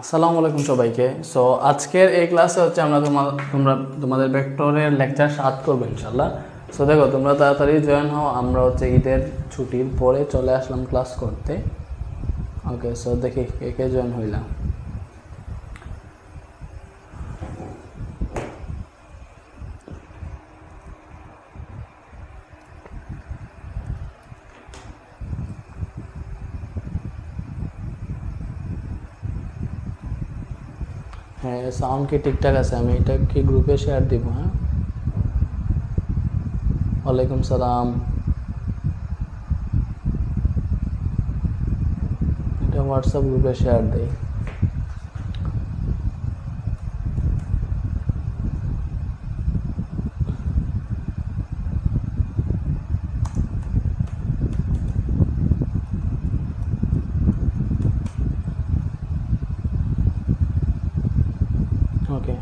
আসসালামু আলাইকুম সবাইকে। সো আজকের এই ক্লাসে হচ্ছে আমরা তোমাদের ভেক্টরের লেকচার 7 করবো ইনশাল্লাহ। সো দেখো তোমরা তাড়াতাড়ি জয়েন হও, আমরা হচ্ছে ঈদের ছুটির পরে চলে আসলাম ক্লাস করতে। ওকে, সো দেখি কে কে জয়েন হইলাম। হ্যাঁ, সাউন্ড কি ঠিকঠাক আছে? আমি এটা কি গ্রুপে শেয়ার দিব? হ্যাঁ, ওয়ালাইকুম সালাম। এটা হোয়াটসঅ্যাপ গ্রুপে শেয়ার দেই। ওকে,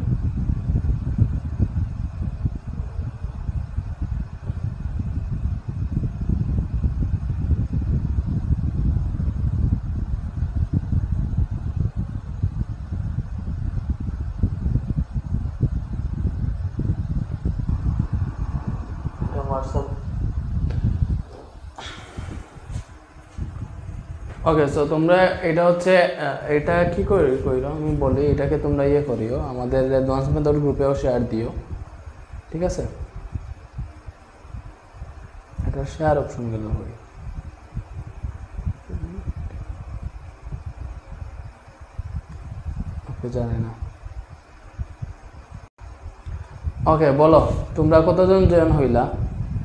হোয়াটসঅ্যাপ। ওকে, সো তোমরা এটা হচ্ছে এটা কি করিও আমি বলি, এটাকে তোমরা ইয়ে করিও, আমাদের অ্যাডভান্স মেথড গ্রুপেও শেয়ার দিও, ঠিক আছে? এটা শেয়ার অপশন গেল করি। ওকে, জানি না। ওকে, বলো তোমরা কতজন জয়েন হইলা?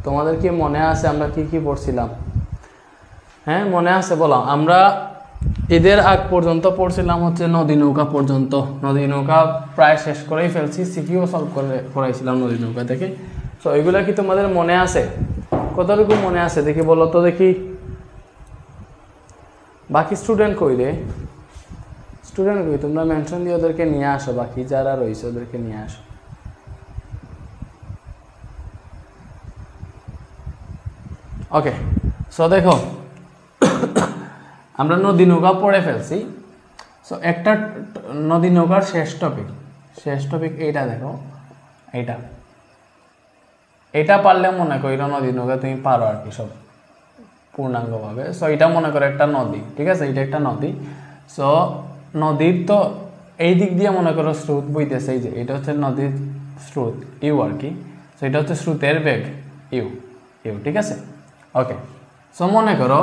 তোমাদের কি মনে আছে আমরা কি কি পড়ছিলাম? হ্যাঁ, মনে আছে? বলো। আমরা ঈদের আগ পর্যন্ত পড়ছিলাম হচ্ছে নদী নৌকা পর্যন্ত। নদী নৌকা প্রায় শেষ করেই ফেলছি, সিকিউ সলভ করাইছিলাম নদী নৌকা থেকে। তো এগুলো কি তোমাদের মনে আছে? কতটুকু মনে আছে দেখি বলো তো দেখি। বাকি স্টুডেন্ট কই রে? স্টুডেন্ট কই? তোমরা মেনশন দিয়ে ওদেরকে নিয়ে আসো, বাকি যারা রয়েছে ওদেরকে নিয়ে আসো। ওকে, সো দেখো আমরা নদী নৌকা পড়ে ফেলছি। সো একটা নদী নৌকার শেষ টপিক এইটা দেখো, এটা পারলে মনে করি নদী নৌকা তুমি পারো আর কি সব পূর্ণাঙ্গভাবে। সো এটা মনে করো একটা নদী, ঠিক আছে? এটা একটা নদী। সো নদীর তো এই দিক দিয়ে মনে করো স্রোত বইতেছে, এই যে এটা হচ্ছে নদীর স্রোত ইউ আর কি। সো এটা হচ্ছে স্রোতের বেগ ইউ, ঠিক আছে? ওকে, সো মনে করো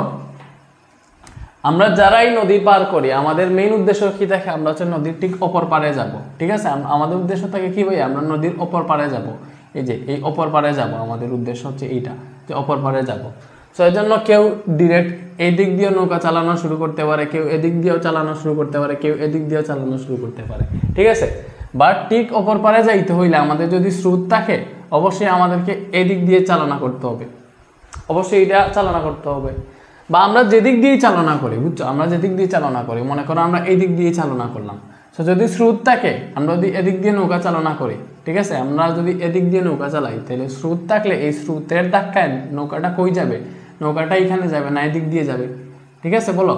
আমরা যারাই নদী পার করি আমাদের মেইন উদ্দেশ্য কি থাকে? আমরা হচ্ছে নদীর ঠিক অপর পারে যাব, ঠিক আছে? আমাদের উদ্দেশ্য থাকে কি ভাই? আমরা নদীর অপর পারে যাব, এই যে এই অপর পারে যাব। আমাদের উদ্দেশ্য হচ্ছে এইটা, যে অপর পারে যাব। সো এই জন্য কেউ ডিরেক্ট এই দিক দিয়ে নৌকা চালানো শুরু করতে পারে, কেউ এদিক দিয়েও চালানো শুরু করতে পারে, কেউ এদিক দিয়েও চালানো শুরু করতে পারে, ঠিক আছে? বাট ঠিক অপর পারে যাইতে হইলে আমাদের যদি স্রোত থাকে অবশ্যই আমাদেরকে এদিক দিয়ে চালনা করতে হবে, অবশ্যই এটা চালনা করতে হবে। বা আমরা যেদিক দিয়ে চালনা করি, বুঝছো? আমরা যেদিক দিয়ে চালনা করি, মনে করো আমরা এই দিক দিয়ে চালনা করলাম। সো যদি স্রোত থাকে, আমরা যদি এদিক দিয়ে নৌকা চালনা করি, ঠিক আছে? আমরা যদি এদিক দিয়ে নৌকা চালাই, তাহলে স্রোত থাকলে এই স্রোতের ধাক্কায় নৌকাটা কই যাবে? নৌকাটা এখানে যাবে না, এদিক দিয়ে যাবে, ঠিক আছে? বলো,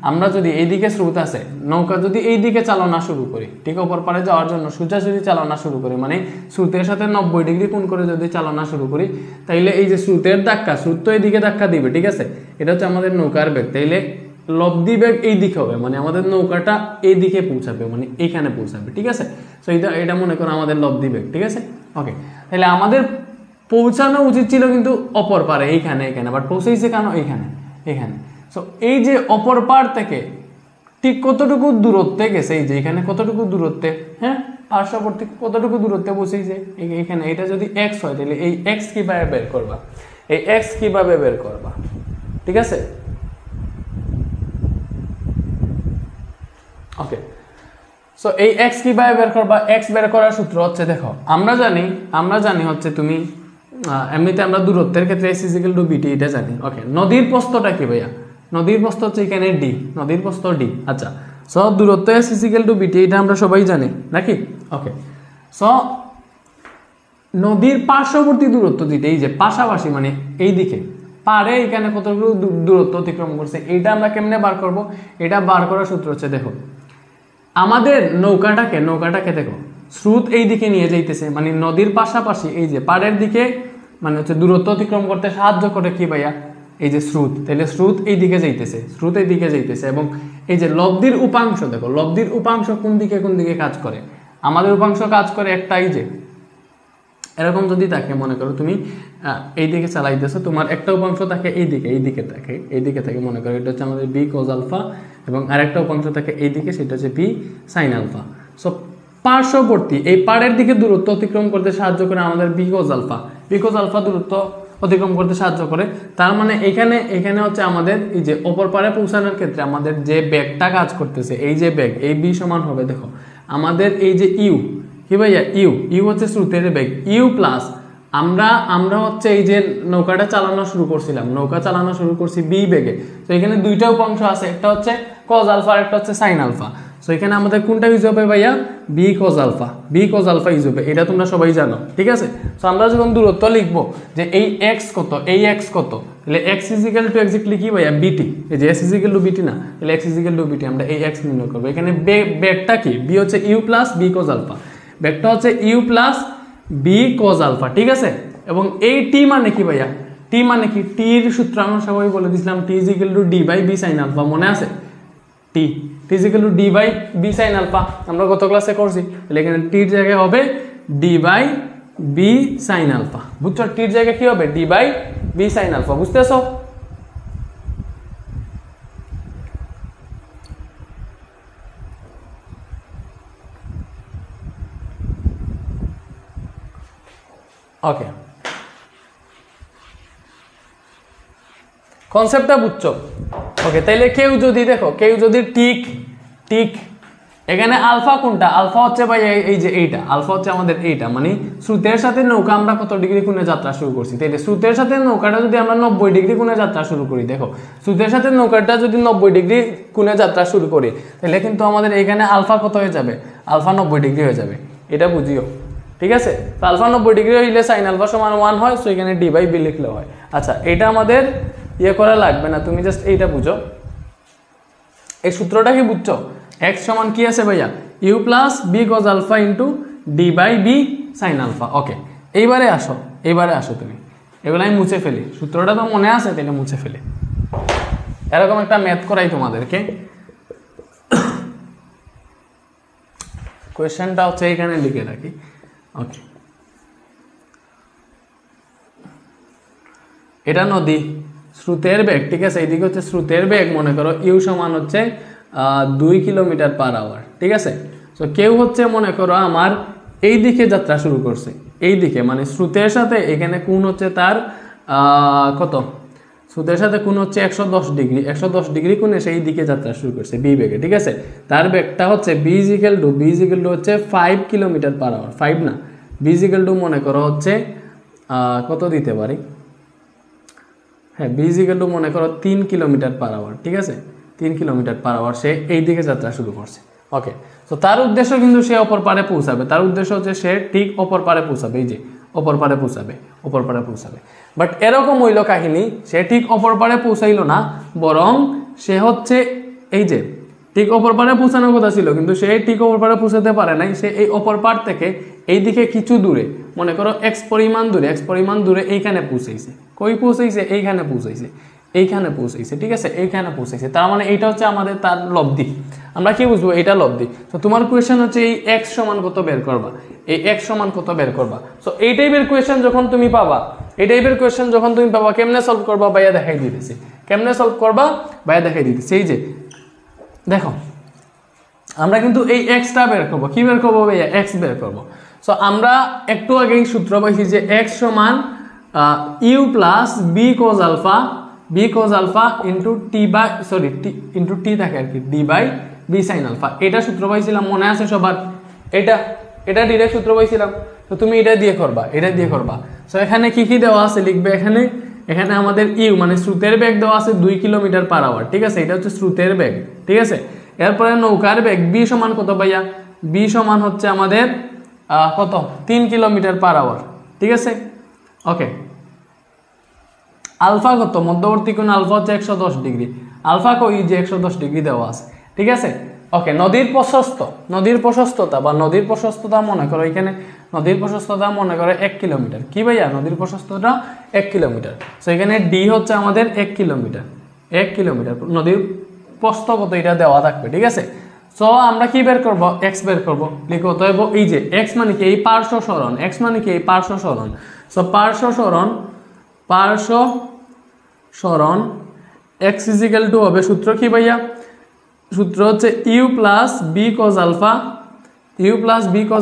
আমরা যদি এইদিকে স্রোত আছে, নৌকা যদি এই দিকে চালনা শুরু করি, ঠিক অপর পারে যাওয়ার জন্য সোজাসুজি চালনা শুরু করি, মানে স্রোতের সাথে 90 ডিগ্রি কোণ করে যদি চালনা শুরু করি, তাইলে এই যে স্রোতের ধাক্কা, স্রোত তো এইদিকে ধাক্কা দিবে, ঠিক আছে? এটা হচ্ছে আমাদের নৌকার বেগ। তাইলে লব্ধি বেগ এই দিকে হবে, মানে আমাদের নৌকাটা এই দিকে পৌঁছাবে, মানে এইখানে পৌঁছাবে, ঠিক আছে? সো এটা মনে করো আমাদের লব্ধি বেগ, ঠিক আছে? ওকে, তাহলে আমাদের পৌঁছানো উচিত ছিল কিন্তু অপর পারে, এইখানে, বাট পৌঁছেছে কেন? এখানে। সো এই যে অপর পার থেকে ঠিক কতটুকু দূরত্বে গেছে, এই যে এখানে কতটুকু দূরত্বে, হ্যাঁ, পার্শ্ববর্তী কতটুকু দূরত্বে পৌঁছেছে এখানে। এটা যদি এক্স হয় তাহলে এই এক্স কিভাবে বের করবা? ঠিক আছে? ওকে, সো এই এক্স কিভাবে বের করবা? এক্স বের করার সূত্র হচ্ছে, দেখো আমরা জানি হচ্ছে তুমি এমনিতে আমরা দূরত্বের ক্ষেত্রে s = bt এটা জানি। ওকে, নদীর প্রস্থটা কি ভাইয়া? নদীর প্রস্থ হচ্ছে এখানে d, নদীর প্রস্থ d। আচ্ছা, সো দূরত্ব s = bt এটা আমরা সবাই জানি নাকি? ওকে, সো নদীর পার্শ্ববর্তী দূরত্ব যেটা, এই যে পাশাপাশি মানে এই দিকে পারে, এখানে কতটুকু দূরত্ব অতিক্রম করছে, এটা আমরা কেমনে বার করব? এটা বার করার সূত্র হচ্ছে, দেখো আমাদের নৌকাটাকে দেখো স্রোত এই দিকে নিয়ে যাইতেছে, মানে নদীর পাশাপাশি এই যে পাড়ের দিকে মানে হচ্ছে দূরত্ব অতিক্রম করতে সাহায্য করে কি ভাইয়া, এই যে স্রোত। তাহলে স্রোত এই দিকে যাইতেছে এবং এই যে লব্ধির উপাংশ দেখো, লব্ধির উপাংশ কোন দিকে কাজ করে, আমাদের উপাংশ কাজ করে একটা এই যে এরকম যদি থাকে, মনে করো তুমি এই দিকে চালাইতেছো, তোমার একটা উপাংশ থাকে এইদিকে থাকে মনে করো এটা হচ্ছে আমাদের বি কজ আলফা, এবং আরেকটা উপাংশ থাকে এইদিকে, সেটা হচ্ছে বি সাইন আলফা। সো পার্শ্ববর্তী এই পাড়ের দিকে দূরত্ব অতিক্রম করতে সাহায্য করে আমাদের বি কজ আলফা দূরত্ব অতিক্রম করতে সাহায্য করে। তার মানে এখানে হচ্ছে আমাদের এই যে অপর পাড়ে পৌঁছানোর ক্ষেত্রে আমাদের যে বেগটা কাজ করতেছে, এই যে বেগ, এই বি সমান হবে দেখো আমাদের এই যে ইউ, কি ভাইয়া ইউ হচ্ছে স্রোতের বেগ, ইউ প্লাস আমরা হচ্ছে এই যে নৌকা চালানো শুরু করছি বি বেগে। তো এখানে দুইটা উপাংশ আছে, একটা হচ্ছে কজ আলফা আর একটা হচ্ছে সাইন আলফা। সো এখানে আমাদের কোনটা ইউজ হবে ভাইয়া, বি কজ আলফা ইউজ হবে, এটা তোমরা সবাই জানো, ঠিক আছে। সো আমরা যখন দূরত্ব লিখবো যে এই এক্স কত, তাহলে এক্স ইজিক্যাল টু এক্স্যাক্টলি কি ভাইয়া বিটি, এই যে এস ইজিক্যাল টু বিটি না, তাহলে এক্স ইজিক্যাল টু বিটি, আমরা এই এক্স নির্ণয় করবো। এখানে বেগটা কি, বি হচ্ছে you plus B cos alpha, বেগটা হচ্ছে you plus B cos alpha, ঠিক আছে। এবং এই টি মানে কি ভাইয়া, টি মানে কি, টির সূত্র আমরা সবাই বলে দিয়েছিলাম, t is equal to d by B sine alpha, মনে আছে? T is equal to d by B sine alpha, আমরা গত ক্লাসে করছি। তাহলে এখানে টির জায়গায় হবে d by B sine alpha, বুঝছো? টির জায়গায় কি হবে, d by B sine alpha, বুঝতেছো? ওকে, কনসেপ্টটা বুঝছো? ওকে, তাইলে কেউ যদি ঠিক এখানে আলফা কোনটা, আলফা হচ্ছে ভাই এই যে এইটা, আলফা হচ্ছে আমাদের এইটা, মানে স্রোতের সাথে নৌকা আমরা কত ডিগ্রি কোণে যাত্রা শুরু করছি। তাইলে স্রোতের সাথে নৌকাটা যদি আমরা 90 ডিগ্রি কোণে যাত্রা শুরু করি, দেখো স্রোতের সাথে নৌকাটা যদি 90 ডিগ্রি কোণে যাত্রা শুরু করি, তাহলে কিন্তু আমাদের এখানে আলফা কত হয়ে যাবে, আলফা 90 ডিগ্রি হয়ে যাবে, এটা বুঝিও, ঠিক আছে। তো আলফা 90 ডিগ্রি হইলে সাইন আলফা সমান 1 হয়, সো এখানে ডি বাই বি লিখলে হয়। আচ্ছা, এটা আমাদের করা লাগবে না, তুমি জাস্ট এইটা বুঝো, এই সূত্রটা কি বুঝছো? এক্স সমান কি আছে ভাইয়া, u plus B cos alpha into D by B sine alpha. Okay, এইবারে আসো তুমি, এগুলো আমি মুছে ফেলি, সূত্রটা তো মনে আছে, তাহলে মুছে ফেলি। এরকম একটা ম্যাথ করাই তোমাদেরকে, কোয়েশ্চেনটা হচ্ছে এখানে লিখে রাখি। ওকে, এটা নদী, স্রোতের বেগ, ঠিক আছে, এইদিকে হচ্ছে স্রোতের বেগ, মনে করো ইউ সমান হচ্ছে 2 কিলোমিটার পার আওয়ার, ঠিক আছে। তো কেউ হচ্ছে মনে করো আমার এই দিকে যাত্রা শুরু করছে, এই দিকে মানে স্রোতের সাথে এখানে কোণ হচ্ছে তার কত, স্রোতের সাথে কোণ হচ্ছে 110 ডিগ্রি কোণে সেই দিকে যাত্রা শুরু করছে বি বেগে, ঠিক আছে। তার বেগটা হচ্ছে বি ইজিক্যাল টু হচ্ছে 5 কিলোমিটার পার আওয়ার, 5 না, বি ইজিক্যাল টু মনে করো হচ্ছে কত দিতে পারি, হ্যাঁ, বি ইজিক্যাল টু মনে করো 3 কিলোমিটার পার আওয়ার, ঠিক আছে, 3 কিলোমিটার পার আওয়ার সে এই দিকে যাত্রা শুরু করছে। ওকে, তো তার উদ্দেশ্য কিন্তু সে অপর পারে পৌঁছাবে, তার উদ্দেশ্য হচ্ছে সে ঠিক অপর পারে পৌঁছাবে, এই যে অপর পারে পৌঁছাবে। বাট এরকম হইল কাহিনী, সে ঠিক অপর পারে পৌঁছাইলো না, বরং সে হচ্ছে এই যে ঠিক অপর পারে পৌঁছানোর কথা ছিল, কিন্তু সে ঠিক অপর পারে পৌঁছাতে পারে নাই, সে এই অপর পার থেকে এই দিকে কিছু দূরে, মনে করো এক্স পরিমাণ দূরে এইখানে পৌঁছাইছে। কই পৌঁছাইছে? এইখানে পৌঁছাইছে, ঠিক আছে, এইখানে পৌঁছাইছে। তার মানে এইটা হচ্ছে আমাদের তার লব্ধি, আমরা কি বুঝবো, এটা লব্ধি। তো তোমার কোয়েশ্চেন হচ্ছে এই এক্স সমান কত বের করবা, সো এই টাইপের কোয়েশ্চেন যখন তুমি পাবা, কেমনে সলভ করবা ভাইয়া দেখাই দিতেছি, এই যে দেখো আমরা কিন্তু এই এক্সটা বের করবো, কি বের করবো ভাইয়া, এক্স বের করবো। সো আমরা একটু আগেই সূত্র পাইছি যে এক্স সমান u plus v cos alpha into t থাকে আর কি, d by B sine alpha. এটা সূত্র পাইছিলাম, মনে আছে সবার? এটা ডিরেক্ট সূত্র পাইছিলাম। তো তুমি এটা দিয়ে করবা। সো এখানে কি দেওয়া আছে লিখবে, এখানে আমাদের ইউ মানে স্রোতের বেগ দেওয়া আছে 2 কিলোমিটার পার আওয়ার, ঠিক আছে, এটা হচ্ছে স্রোতের বেগ, ঠিক আছে। এরপরে নৌকার বেগ বি সমান কত ভাইয়া, বি সমান হচ্ছে আমাদের কত, 3 কিলোমিটার পার আওয়ার, ঠিক আছে। ওকে, আলফা কত, মধ্যবর্তী কোণ আলফা হচ্ছে 110 ডিগ্রি, আলফা কই যে 110 ডিগ্রি দেওয়া আছে, ঠিক আছে। ওকে, নদীর প্রশস্ততা বা নদীর প্রশস্ততা মনে করো, এখানে নদীর প্রশস্ততা মনে করো 1 কিলোমিটার। কি ভাইয়া? নদীর প্রশস্ততা 1 কিলোমিটার। সো এখানে ডি হচ্ছে আমাদের 1 কিলোমিটার। 1 কিলোমিটার নদীর প্রস্থ কত এটা দেওয়া থাকবে, ঠিক আছে। সো আমরা কি বের করব? এক্স বের করব। লিখো তো এই যে এক্স মানে কি? এই পার্শ্ব সরণ। এক্স মানে কি? এই পার্শ্ব সরণ। সো পার্শ্ব সরণ এক্স ইজিক্যাল টু হবে, সূত্র কি ভাইয়া? সূত্র হচ্ছে you plus B cos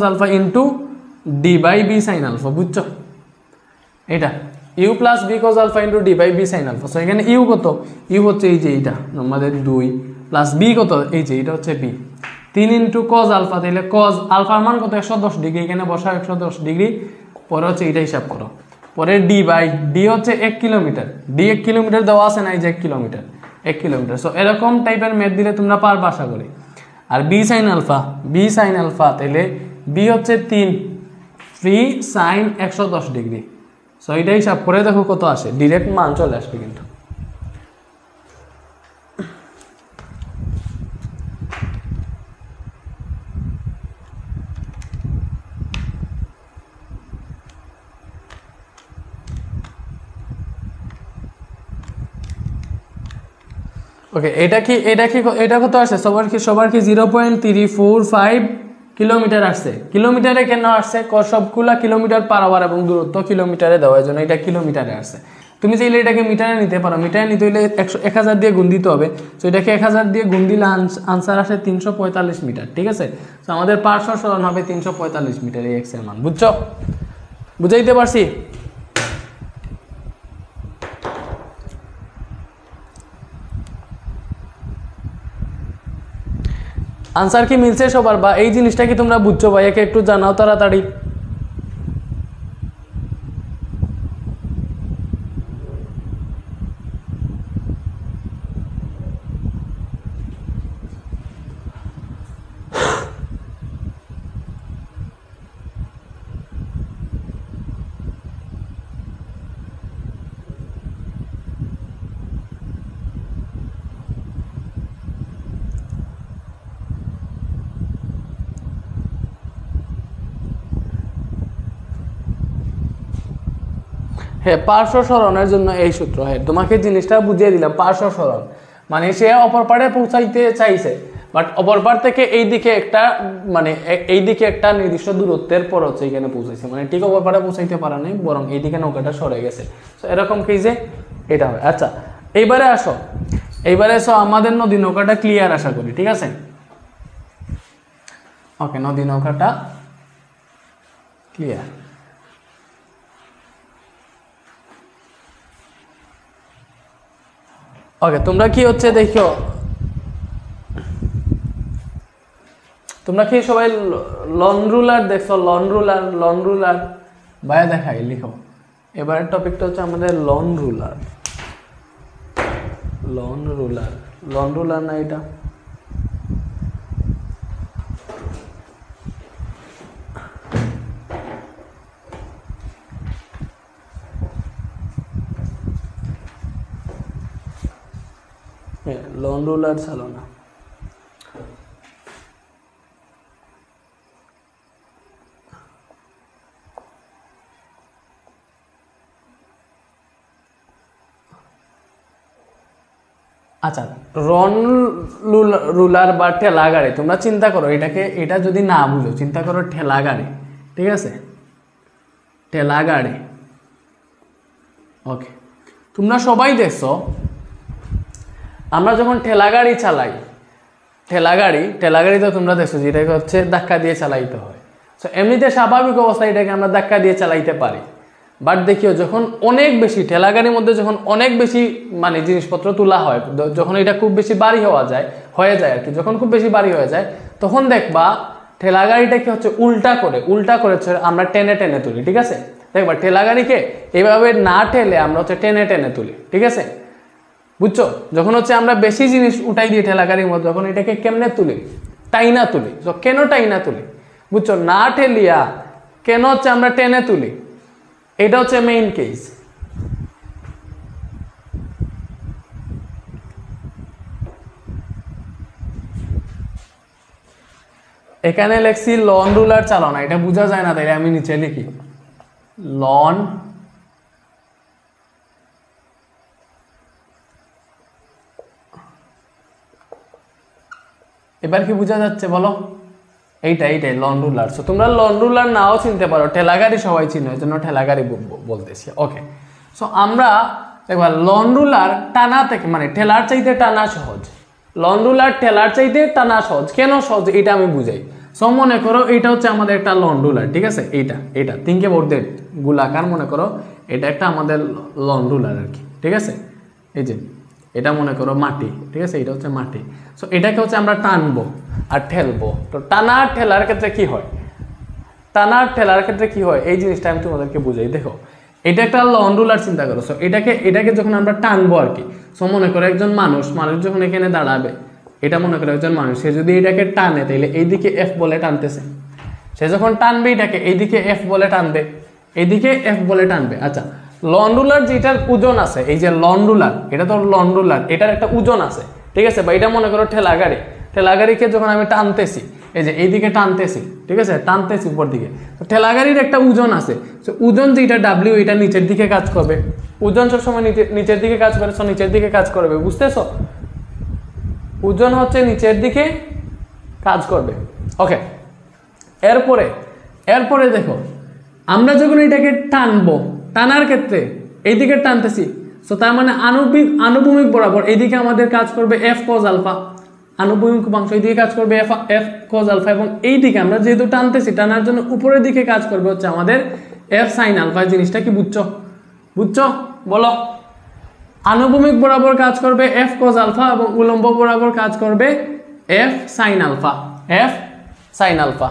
alpha into D by B sine alpha. বুঝছো? এটা U plus B cos alpha into D by B sine alpha. So এখানে ইউ কত? ইউ হচ্ছে এই যে এইটা আমাদের 2 প্লাস বি কত? এই যে এটা হচ্ছে বি 3 ইন্টু কজ আলফা। তাহলে কজ আলফার মান কত? 110 ডিগ্রি। এখানে বসাও 110 ডিগ্রি। পরে হচ্ছে এটা হিসাব করো। পরে ডি বাই ডি হচ্ছে 1 কিলোমিটার। ডি 1 কিলোমিটার দেওয়া আছে না? এই যে 1 কিলোমিটার। সো এরকম টাইপের ম্যাথ দিলে তোমরা পারবা আশা করি। আর বি সাইন আলফা তাহলে বি হচ্ছে 3 সাইন 110 ডিগ্রি। সো এটা হিসাব করে দেখো কত আসে, ডিরেক্ট মান চলে আসবে কিন্তু। ওকে, এটা কত আসছে? সবার কি 0.345 কিলোমিটার আসছে। কিলোমিটারে কেন আসছে? সবগুলা কিলোমিটার পার আওয়ার এবং দূরত্ব কিলোমিটারে দেওয়ার জন্য এটা কিলোমিটারে আসছে। তুমি চাইলে এটাকে মিটারে নিতে পারো। মিটারে নিতে হলে 1000 দিয়ে গুণ দিতে হবে। তো এটাকে 1000 দিয়ে গুণ দিলে আনসার আসে 345 মিটার, ঠিক আছে। তো আমাদের পার্শ্ব সরণ হবে 345 মিটার এই এক্স এর মান। বুঝছো? বুঝাইতে পারছি? আনসার কি মিলছে সবার? বা এই জিনিসটা কি তোমরা বুঝছো? ভাইয়াকে একটু জানাও তাড়াতাড়ি। হ্যাঁ, পার্শ্ব সরণের জন্য এই সূত্র। হ্যাঁ, তোমাকে জিনিসটা বুঝিয়ে দিলাম। পার্শ্ব সরণ মানে সে অপর পাড়ে পৌঁছাইতে চাইছে, বাট অপর পাড় থেকে এই দিকে একটা নির্দিষ্ট দূরত্বের পর হচ্ছে এখানে পৌঁছাইছে, মানে ঠিক অপর পাড়ে পৌঁছাইতে পারা নাই, বরং এইদিকে নৌকাটা সরে গেছে। তো এরকম কি যে এটা হয়। আচ্ছা, এইবারে এসো আমাদের নদী নৌকাটা ক্লিয়ার আশা করি, ঠিক আছে। ওকে, নদী নৌকাটা ক্লিয়ার। ওকে, তোমরা কি হচ্ছে দেখো, তোমরা কি সবাই লন রুলার দেখছো? লন রুলার ভাইয়া দেখাই, লিখো। এবারের টপিকটা হচ্ছে আমাদের লন রুলার না এটা? লন রুলার চালো না। আচ্ছা, রুলার বা ঠেলা গাড়ি তোমরা চিন্তা করো, এটা যদি না বুঝো, চিন্তা করো ঠেলা গাড়ি, ঠিক আছে। ঠেলা গাড়ি, ওকে। তোমরা সবাই দেখছো আমরা যখন ঠেলা গাড়ি চালাই, ঠেলা গাড়িতে তোমরা দেখছো যে এটাকে হচ্ছে ধাক্কা দিয়ে চালাইতে হয়। তো এমনিতে স্বাভাবিক অবস্থায় এটাকে আমরা ধাক্কা দিয়ে চালাইতে পারি, বাট দেখিও যখন অনেক বেশি ঠেলা গাড়ির মধ্যে যখন অনেক বেশি মানে জিনিসপত্র তোলা হয়, যখন এটা খুব বেশি ভারী হয়ে যায় আর কি, যখন খুব বেশি ভারী হয়ে যায় তখন দেখবা ঠেলা গাড়িটাকে হচ্ছে উল্টা করে আমরা টেনে তুলি, ঠিক আছে। দেখবা ঠেলা গাড়িকে এইভাবে না ঠেলে আমরা হচ্ছে টেনে তুলি, ঠিক আছে। বুঝছো? যখন হচ্ছে আমরা বেশি জিনিস উঠাই দিই ঠেলা গাড়ির মধ্যে, তখন এটাকে কেমনে তুলি? টাইনা তুলি। তো কেন টাইনা তুলি? বুঝছো? না ঠেলিয়া কেন হচ্ছে আমরা টেনে তুলি, এটা হচ্ছে মেইন কেস। এখানে লেখছি লন রুলার চালানো, এটা বোঝা যায় না, তাইলে আমি নিচে লিখি লন এবার কি বোঝা যাচ্ছে বলো? এইটাই লন রুলার। সো তোমরা লন রুলার নাও চিনতে পারো, ঠেলাগাড়ি সবাই চিনো, এই জন্য ঠেলাগাড়ি বলতেছি। ওকে, সো আমরা দেখবা লন রুলার টানা থেকে মানে ঠেলার চাইতে টানা সহজ। লন রুলার ঠেলার চাইতে টানা সহজ। কেন সহজ এটা আমি বুঝাই। সো মনে করো এটা হচ্ছে আমাদের একটা লন রুলার, ঠিক আছে? এইটা তিনকে বোর্ডের গোলাকার মনে করো, এটা একটা আমাদের লন রুলার আর কি, ঠিক আছে? এই যে এটা মনে করো মাটি, ঠিক আছে? এটা হচ্ছে মাটি। সো এটাকে হচ্ছে আমরা টানবো আর ঠেলবো। তো টানা আর ঠেলার ক্ষেত্রে কি হয়? টানা আর ঠেলার ক্ষেত্রে কি হয় এই জিনিসটা আমি তোমাদেরকে বুঝাই। দেখো এটা একটা লন রুলার চিন্তা করো। সো এটাকে যখন আমরা টানবো আর কি, সো মনে করো একজন মানুষ যখন এখানে দাঁড়াবে, এটা মনে করো একজন মানুষ, সে যদি এটাকে টানে তাহলে এইদিকে এফ বলে টানতেছে। সে যখন টানবে এটাকে এইদিকে এফ বলে টানবে, এইদিকে এফ বলে টানবে। আচ্ছা, লন রুলার যেটার ওজন আছে, এই যে লন রুলার, এটা তো লন রুলার, এটার একটা ওজন আছে, ঠিক আছে? বা এটা মনে করো ঠেলাগাড়িকে যখন আমি টানতেছি, এই যে এইদিকে টানতেছি, ঠিক আছে? টানতেছি উপর দিকে, তো ঠেলাগাড়ির একটা ওজন আছে। ওজন যেটা ডাব্লিউ, এটা নিচের দিকে কাজ করবে। ওজন সবসময় নিচের দিকে কাজ করে, সো নিচের দিকে কাজ করবে, বুঝতেছো? ওজন হচ্ছে নিচের দিকে কাজ করবে। ওকে, এরপরে দেখো আমরা যখন এটাকে টানবো, টানার ক্ষেত্রে এইদিকে টানতেছি, সো তার মানে আনুভূমিক বরাবর এইদিকে আমাদের কাজ করবে এফ কজ আলফা, আনুভূমিক উপাংশ এইদিকে কাজ করবে এফ কজ আলফা, এবং এইদিকে আমরা যেহেতু টানতেছি, টানার জন্য উপরের দিকে কাজ করবে হচ্ছে আমাদের এফ সাইন আলফা। জিনিসটা কি বুঝছো বলো? আনুভূমিক বরাবর কাজ করবে এফ কজ আলফা এবং উলম্ব বরাবর কাজ করবে F sine alpha, F sine alpha.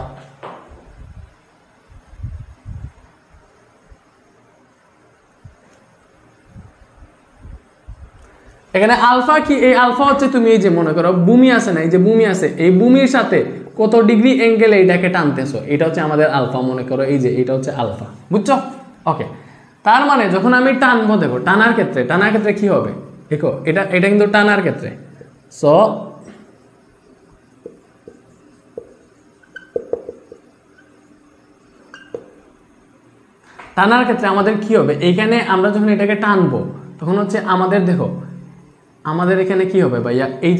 এখানে আলফা কি? এই আলফা হচ্ছে তুমি এই যে মনে করো ভূমি আছে না, এই যে ভূমি আছে, এই ভূমির সাথে কত ডিগ্রি অ্যাঙ্গেলে এটাকে টানতেছো, এটা হচ্ছে আমাদের আলফা। মনে করো এই যে এটা হচ্ছে আলফা, বুঝছো? ওকে, তার মানে যখন আমি টানবো, দেখো টানার ক্ষেত্রে কি হবে? দেখো এটা কিন্তু টানার ক্ষেত্রে। সো টানার ক্ষেত্রে আমাদের কি হবে? এইখানে আমরা যখন এটাকে টানবো তখন হচ্ছে আমাদের, দেখো আমাদের এখানে কি হবে ভাইয়া, এই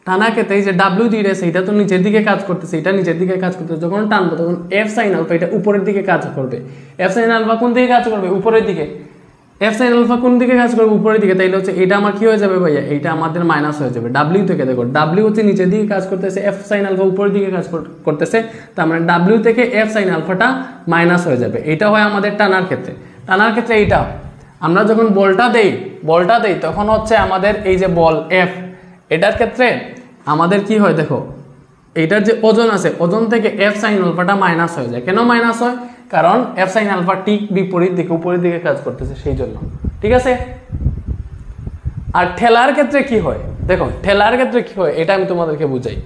টানার ক্ষেত্রে এই যে ডাব্লিউ যেটা আছে এটা তো নিচের দিকে কাজ করতেছে, এটা নিচের দিকে কাজ করতেছে। যখন টানবো তখন এফ সাইন আলফা এটা উপরের দিকে কাজ করবে। এফ সাইন আলফা কোন দিকে কাজ করবে? উপরের দিকে। এফ সাইন আলফা কোন দিকে কাজ করবে? উপরের দিকে। তাইলে হচ্ছে এটা আমার কি হয়ে যাবে ভাইয়া? এইটা আমাদের মাইনাস হয়ে যাবে ডাব্লিউ থেকে। দেখো ডাব্লিউ হচ্ছে নিচের দিকে কাজ করতেছে, এফ সাইন আলফা উপরের দিকে কাজ করতেছে, তার মানে ডাব্লিউ থেকে এফ সাইন আলফাটা মাইনাস হয়ে যাবে। এটা হয় আমাদের টানার ক্ষেত্রে। টানার ক্ষেত্রে এইটা আমরা যখন বলটা দেই তখন হচ্ছে আমাদের এই যে বল এফ, এটার ক্ষেত্রে আমাদের কি হয়? দেখো এইটার যে ওজন আছে, ওজন থেকে এফ সাইন আলফাটা মাইনাস হয়ে যায়। কেন মাইনাস হয়? কারণ এফ সাইন আলফা ঠিক বিপরীত দিকে, উপরের দিকে কাজ করতেছে, সেই জন্য, ঠিক আছে? আর ঠেলার ক্ষেত্রে কি হয়? দেখো ঠেলার ক্ষেত্রে কি হয় এটা আমি তোমাদেরকে বুঝাই।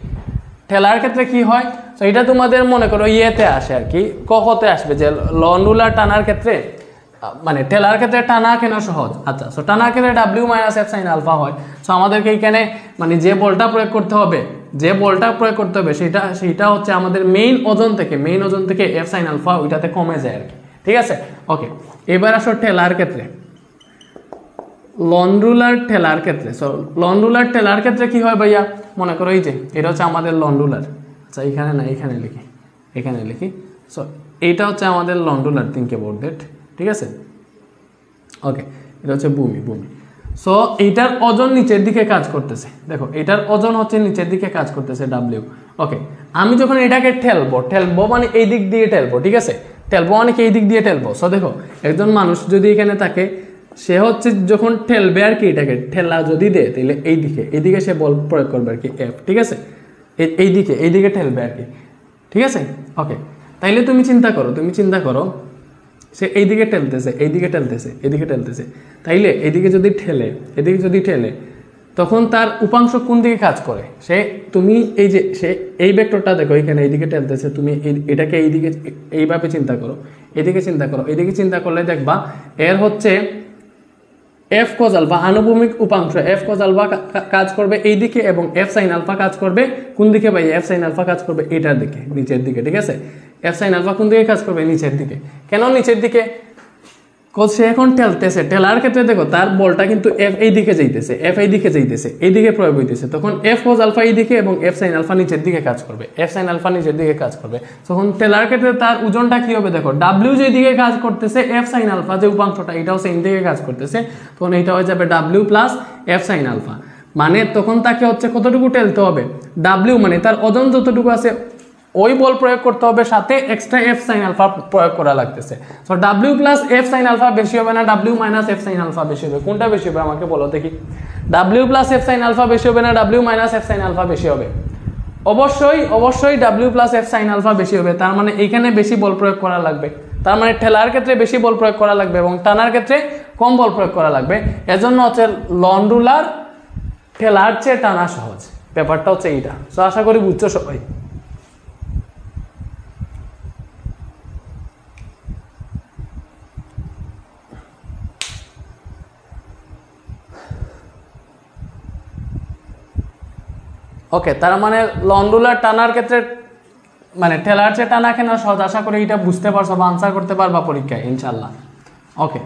ঠেলার ক্ষেত্রে কি হয়? তো এটা তোমাদের মনে করো ইয়েতে আসে আর কি, কখতে আসবে যে লন রুলার টানার ক্ষেত্রে, মানে ঠেলার ক্ষেত্রে টানা কেন সহজ? আচ্ছা, সো টানার ক্ষেত্রে W minus F sine alpha হয়। সো আমাদেরকে এখানে মানে যে বলটা প্রয়োগ করতে হবে সেটা হচ্ছে আমাদের মেইন ওজন থেকে এফ সাইন আলফা ওইটাতে কমে যায় আর কি, ঠিক আছে? ওকে, এবার আসো ঠেলার ক্ষেত্রে, লন রুলার ঠেলার ক্ষেত্রে। সো লন রুলার ঠেলার ক্ষেত্রে কি হয় ভাইয়া? মনে করো এই যে এটা হচ্ছে আমাদের লন রুলার। আচ্ছা এখানে না, এখানে লিখি। সো এইটা হচ্ছে আমাদের লন রুলার, তিনকে বোর্ড ডেট, ঠিক আছে? ওকে, এটা হচ্ছে ভূমি। সো এইটার ওজন নিচের দিকে কাজ করতেছে। দেখো এটার ওজন হচ্ছে নিচের দিকে কাজ করতেছে ডাব্লিউ। ওকে, আমি যখন এটাকে ঠেলবো মানে এই দিক দিয়ে ঠেলবো, ঠিক আছে? ঠেলবো মানে কি এই দিক দিয়ে ঠেলবো। সো দেখো একজন মানুষ যদি এখানে থাকে, সে হচ্ছে যখন ঠেলবে আর কি, এটাকে ঠেলা যদি দেয় তাহলে এইদিকে সে বল প্রয়োগ করবে আর কি এফ, ঠিক আছে? এইদিকে ঠেলবে আর কি, ঠিক আছে? ওকে, তাইলে তুমি চিন্তা করো সে এইদিকে ঠেলতেছে, তাইলে এদিকে যদি ঠেলে তখন তার উপাংশ কোন দিকে কাজ করে? তুমি এই ভেক্টরটা দেখো, এখানে এইদিকে ঠেলতেছে, তুমি এটাকে এইভাবে চিন্তা করো, এদিকে চিন্তা করলে দেখবা এর হচ্ছে এফ কজ আলফা আনুভূমিক উপাংশ এফ কজ আলফা কাজ করবে এই দিকে এবং এফ সাইন আলফা কাজ করবে কোন দিকে ভাই? এফ সাইন আলফা কাজ করবে এটার দিকে, নিচের দিকে, ঠিক আছে? এফ সাইন আলফা কোন দিকে কাজ করবে? নিচের দিকে। কেন নিচের দিকে? সে এখন ঠেলতেছে, ঠেলার ক্ষেত্রে দেখো তার বলটা কিন্তু এফ এই দিকে যাইতেছে, এফ এই দিকে যাইতেছে, এই দিকে প্রয়োগ হইতেছে, তখন এফ কজ আলফা এই দিকে এবং এফ সাইন আলফা নিচের দিকে কাজ করবে, এফ সাইন আলফা নিচের দিকে কাজ করবে। তখন ঠেলার ক্ষেত্রে তার ওজনটা কি হবে? দেখো ডাব্লিউ যে দিকে কাজ করতেছে এফ সাইন আলফা যে উপাংশটা এটাও সেম দিকে কাজ করতেছে, তখন এইটা হয়ে যাবে W plus F sine alpha. মানে তখন তাকে হচ্ছে কতটুকু ঠেলতে হবে? ডাব্লিউ মানে তার ওজন যতটুকু আছে ওই বল প্রয়োগ করতে হবে, সাথে এক্সট্রা এফ সাইন আলফা প্রয়োগ করা লাগতেছে। So W plus F sine alpha বেশি হবে না W minus F sine alpha বেশি হবে? কোনটা বেশি হবে আমাকে বলো দেখি। W plus F sine alpha বেশি হবে না W minus F sine alpha বেশি হবে? অবশ্যই W plus F sine alpha বেশি হবে। তার মানে এইখানে বেশি বল প্রয়োগ করা লাগবে, তার মানে ঠেলার ক্ষেত্রে বেশি বল প্রয়োগ করা লাগবে এবং টানার ক্ষেত্রে কম বল প্রয়োগ করা লাগবে। এজন্য হচ্ছে লন রুলার ঠেলার চেয়ে টানা সহজ, ব্যাপারটা হচ্ছে এইটা। সো আশা করি বুঝছো সবাই। ওকে, তার মানে লন রুলার টানার ক্ষেত্রে মানে ঠেলার চেয়ে টানা কেন সহজ, আশা করি এটা বুঝতে পারছো বা আনসার করতে পারবা পরীক্ষায় ইনশাল্লাহ। ওকে,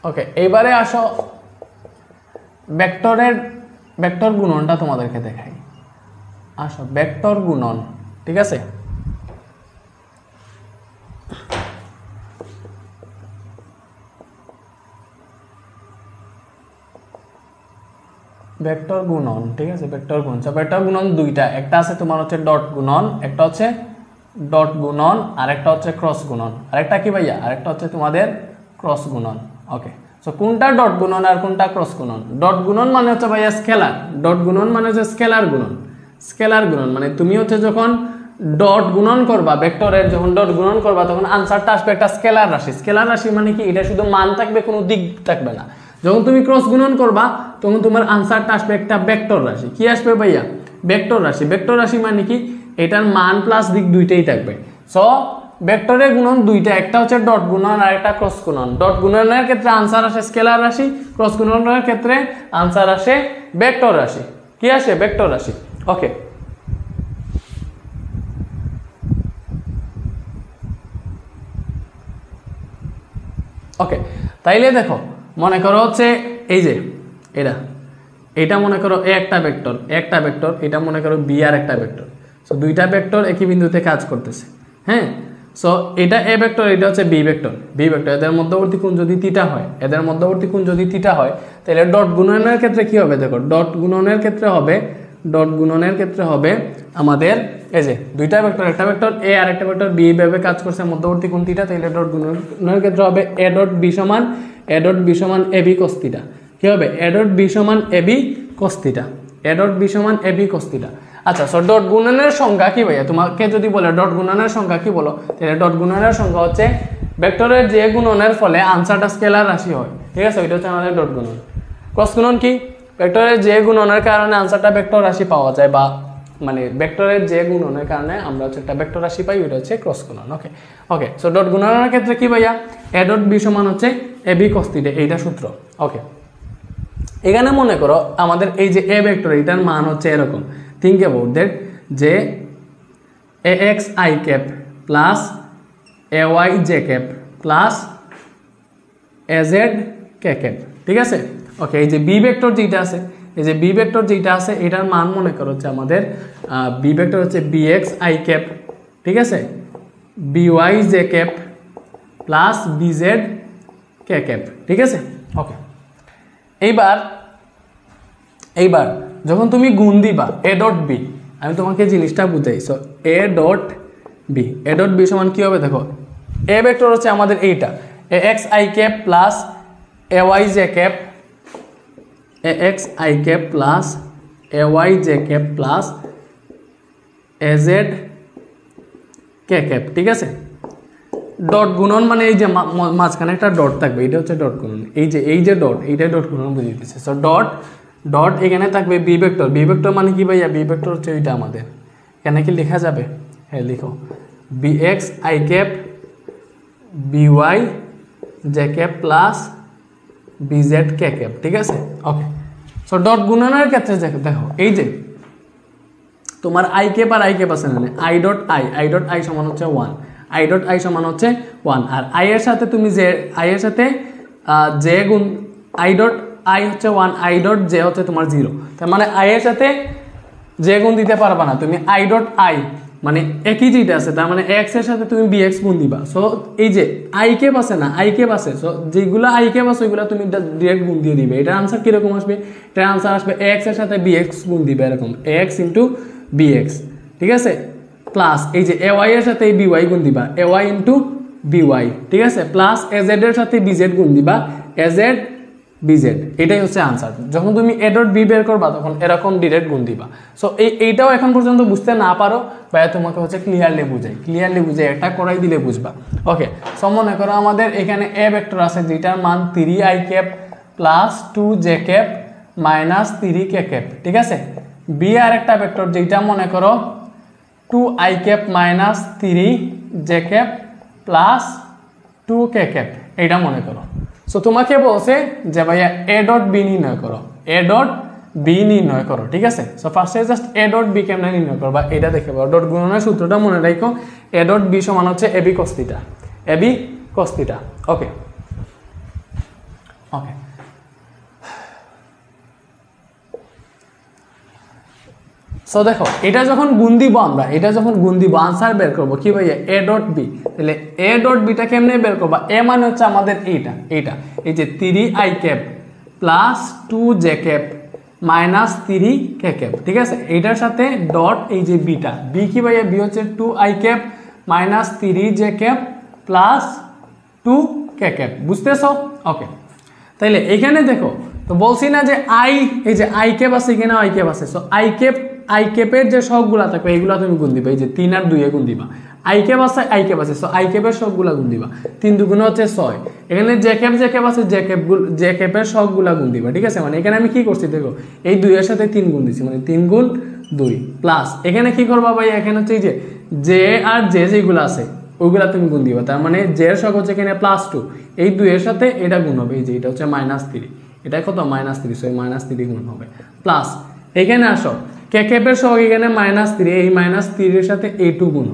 ওকে এইবারে আসো ভেক্টর গুণনটা তোমাদেরকে দেখাই। আসো ভেক্টর গুণন, ঠিক আছে? ভেক্টর গুণন, ঠিক আছে? ভেক্টর গুণন, ভেক্টর গুণন দুইটা, একটা আছে তোমার হচ্ছে ডট গুণন, একটা হচ্ছে ডট গুণন, আর একটা হচ্ছে ক্রস গুণন। আরেকটা কি ভাইয়া? আরেকটা হচ্ছে তোমাদের ক্রস গুণন। ওকে, সো কোনটা ডট গুণন আর কোনটা ক্রস গুণন? ডট গুণন মানে হচ্ছে ভাইয়া স্কেলার, ডট গুণন মানে হচ্ছে স্কেলার গুণন। স্কেলার গুণন মানে তুমি হচ্ছে যখন ডট গুণন করবা, ভেক্টরের যখন ডট গুণন করবা তখন আনসারটা আসবে একটা স্কেলার রাশি। স্কেলার রাশি মানে কি? এটা শুধু মান থাকবে, কোনো দিক থাকবে না। যখন তুমি ক্রস গুণন করবা তখন তোমার আনসারটা আসবে একটা ভেক্টর রাশি। কি আসবে ভাইয়া? ভেক্টর রাশি। ভেক্টর রাশি মানে কি? এটার মান প্লাস দিক দুইটাই থাকবে। সো ভেক্টরের গুণন দুইটা, একটা হচ্ছে ডট গুণন আর একটা ক্রস গুণন। ডট গুণনের ক্ষেত্রে আনসার আসে স্কেলার রাশি, ক্রস গুণনের ক্ষেত্রে আনসার আসে ভেক্টর রাশি। কি আসে? ভেক্টর রাশি। ওকে, ওকে তাইলে দেখো মনে করো হচ্ছে এই যে এটা মনে করো এ একটা ভেক্টর, এটা মনে করো বি আর একটা ভেক্টর। সো দুইটা ভেক্টর একই বিন্দুতে কাজ করতেছে। হ্যাঁ, সো এটা এ ভেক্টর, এটা হচ্ছে বি ভেক্টর। এদের মধ্যবর্তী কোণ যদি থিটা হয়, তাহলে ডট গুণনের ক্ষেত্রে কি হবে? দেখো ডট গুণনের ক্ষেত্রে হবে আমাদের এই যে দুইটা ভেক্টর, একটা ভেক্টর এ আর একটা ভেক্টর বি ভাবে কাজ করছে, মধ্যবর্তী কোণ থিটা, তাহলে ডট গুণনের ক্ষেত্রে হবে এ ডট বি সমান এ বি cos থিটা। কি হবে? এ ডট বি সমান এ বি cos থিটা। আচ্ছা, সো ডট গুণনের সংজ্ঞা কি ভাইয়া? তোমাকে যদি বলে ডট গুণনের সংজ্ঞা কি বলো, তাহলে ডট গুণনের সংজ্ঞা হচ্ছে ভেক্টরের যে গুণনের ফলে আনসারটা স্কেলার রাশি হয়, ঠিক আছে? ওইটা হচ্ছে আমাদের ডট গুণন। ক্রস গুণন কি? ভেক্টরের যে গুণনের কারণে আনসারটা ভেক্টর রাশি পাওয়া যায়, বা মানে ভেক্টরের যে গুণনের কারণে আমরা হচ্ছে একটা ভেক্টর রাশি পাই, ওইটা হচ্ছে ক্রস গুণন। ওকে, সো ডট গুণনের ক্ষেত্রে কি ভাইয়া? এ ডট বি সমান হচ্ছে এ বি cos থিটা, এইটা সূত্র। ওকে, এখানে মনে করো আমাদের এই যে এ ভেক্টর, এটার মান হচ্ছে এরকম। থিঙ্ক অ্যাবাউট দ্যাট, যে a x I cap plus a y J cap plus a z K cap, ঠিক আছে? ওকে, এই যে বি ভেক্টর যেটা আছে, এটার মান মনে করো হচ্ছে আমাদের বি ভেক্টর হচ্ছে বি এক্স আই ক্যাপ, ঠিক আছে, b Y J cap plus B Z কে ক্যাপ, ঠিক আছে? ওকে, এইবার যখন তুমি গুণ দিবা এ ডট বি, আমি তোমাকে জিনিসটা বুঝাই। সো এ ডট বি সমান কি হবে? দেখো এ ভেক্টর হচ্ছে আমাদের এইটা a x I cap plus a y J cap, plus a y J cap plus a z K cap, ঠিক আছে? ডট গুণন মানে এই যে মাঝখানে একটা ডট থাকবে, এটা হচ্ছে ডট গুণন। এই যে ডট, এইটাই ডট গুণন বুঝিয়ে দিচ্ছে। সো ডট এখানে থাকবে বি ভেক্টর। বি ভেক্টর মানে কি ভাইয়া? বি ভেক্টর হচ্ছে এইটা আমাদের। এখানে কি লেখা যাবে? হ্যাঁ লিখো, B x I cap B Y J cap plus B Z K cap, ঠিক আছে? ওকে। সো ডট গুণনের ক্ষেত্রে দেখো, এই যে তোমার আই ক্যাপ আর আই ক্যাপ আছে না, আই ডট আই সমান হচ্ছে 1, আই ডট আই সমান হচ্ছে 1। আর আই এর সাথে তুমি যে আই এর সাথে জে গুণ আই ডট আই হচ্ছে 1, আই ডট জে হচ্ছে তোমার 0। তার মানে আই এর সাথে জে গুণ দিতে পারবা না তুমি, আই ডট আই মানে একই যেটা আছে, তার মানে এক্স এর সাথে তুমি বি এক্স গুণ দিবা। সো এই যে আই ক্যাপ আছে না, আই ক্যাপ আছে, সো যেগুলো আই ক্যাপ আছে ওইগুলো তুমি ডিরেক্ট গুণ দিয়ে দিবে। এটার আনসার কিরকম আসবে? এটার আনসার আসবে এক্স এর সাথে বি এক্স গুণ দিবে, এরকম এক্স ইন্টু বি এক্স, ঠিক আছে? প্লাস এই যে এ ওয়াই এর সাথে বি ওয়াই গুণ দিবা, A Y into B Y, ঠিক আছে? প্লাস এ জেড এর সাথে বি জেড গুণ দিবা, এ জেড বি জেড। এটাই হচ্ছে আনসার। যখন তুমি এ ডট বি বের করবা তখন এরকম ডিরেক্ট গুণ দিবা। সো এইটাও এখন পর্যন্ত বুঝতে না পারো বা তোমাকে হচ্ছে ক্লিয়ারলি বুঝাই এটা করাই দিলে বুঝবা। ওকে। সো মনে করো আমাদের এখানে এ ভেক্টর আছে যেটার মান 3 I cap plus 2 J cap minus 3 K cap, ঠিক আছে? বি আর একটা ভেক্টর যেটা মনে করো 2 i cap minus 3 j cap plus 2 K cap, এটা মনে করো। সো তোমাকে বলছে যে ভাইয়া এ ডট বি নির্ণয় করো, এ ডট বি নির্ণয় করো, ঠিক আছে? সো ফার্স্টে জাস্ট এ ডট বি কেমনে নির্ণয় করবা এটা দেখে পাবো। ডট গুণনের সূত্রটা মনে রাখো, এ ডট বি সমান হচ্ছে A B cos theta, A B cos theta. Okay okay. So দেখো এটা যখন গুণ দিব আমরা, আনসার বের করবো কি ভাইয়া? A dot B. তাহলে এ ডট বিটা কেমনে বের করবা? এ মানে হচ্ছে আমাদের এইটা এই যে 3 I cap plus 2 J cap minus 3 K cap, ঠিক আছে? এইটার সাথে ডট এই যে বিটা, বি কি ভাইয়া? বি হচ্ছে 2 i cap minus 3 j cap plus 2 K cap, বুঝতেছো? ওকে। তাইলে এখানে দেখো, তো বলছি না যে এই যে আই ক্যাপ আছে, এখানে আই ক্যাপ আছে। সো আই ক্যাপের যে সবগুলা থাকবে এইগুলা তুমি গুণ দিবা, এই যে 3 আর 2 এ গুণ দিবা। আই ক্যাপ আছে, সো আই ক্যাপের সবগুলা গুণ দিবা। 3 দুগুণ হচ্ছে 6। এখানে জে ক্যাপ আছে, জে ক্যাপের সবগুলা গুণ দিবা, ঠিক আছে? মানে এখানে আমি কি করছি দেখো, এই 2 এর সাথে 3 গুণ দিছি, মানে 3 গুণ 2 প্লাস এখানে কি করবা ভাই? এখানে হচ্ছে এই যে জে আর জে যেগুলো আছে ওইগুলা তুমি গুণ দিবা। তার মানে জে এর সহগ হচ্ছে এখানে +2, এই 2 এর সাথে এটা গুণ হবে, এই যে এটা হচ্ছে -3, এটা কত? -3, সো -3 গুণ হবে। প্লাস এখানে আসো, কে ক্যাপের সহগ এখানে -3, এই -3 এর সাথে এই 2 গুণ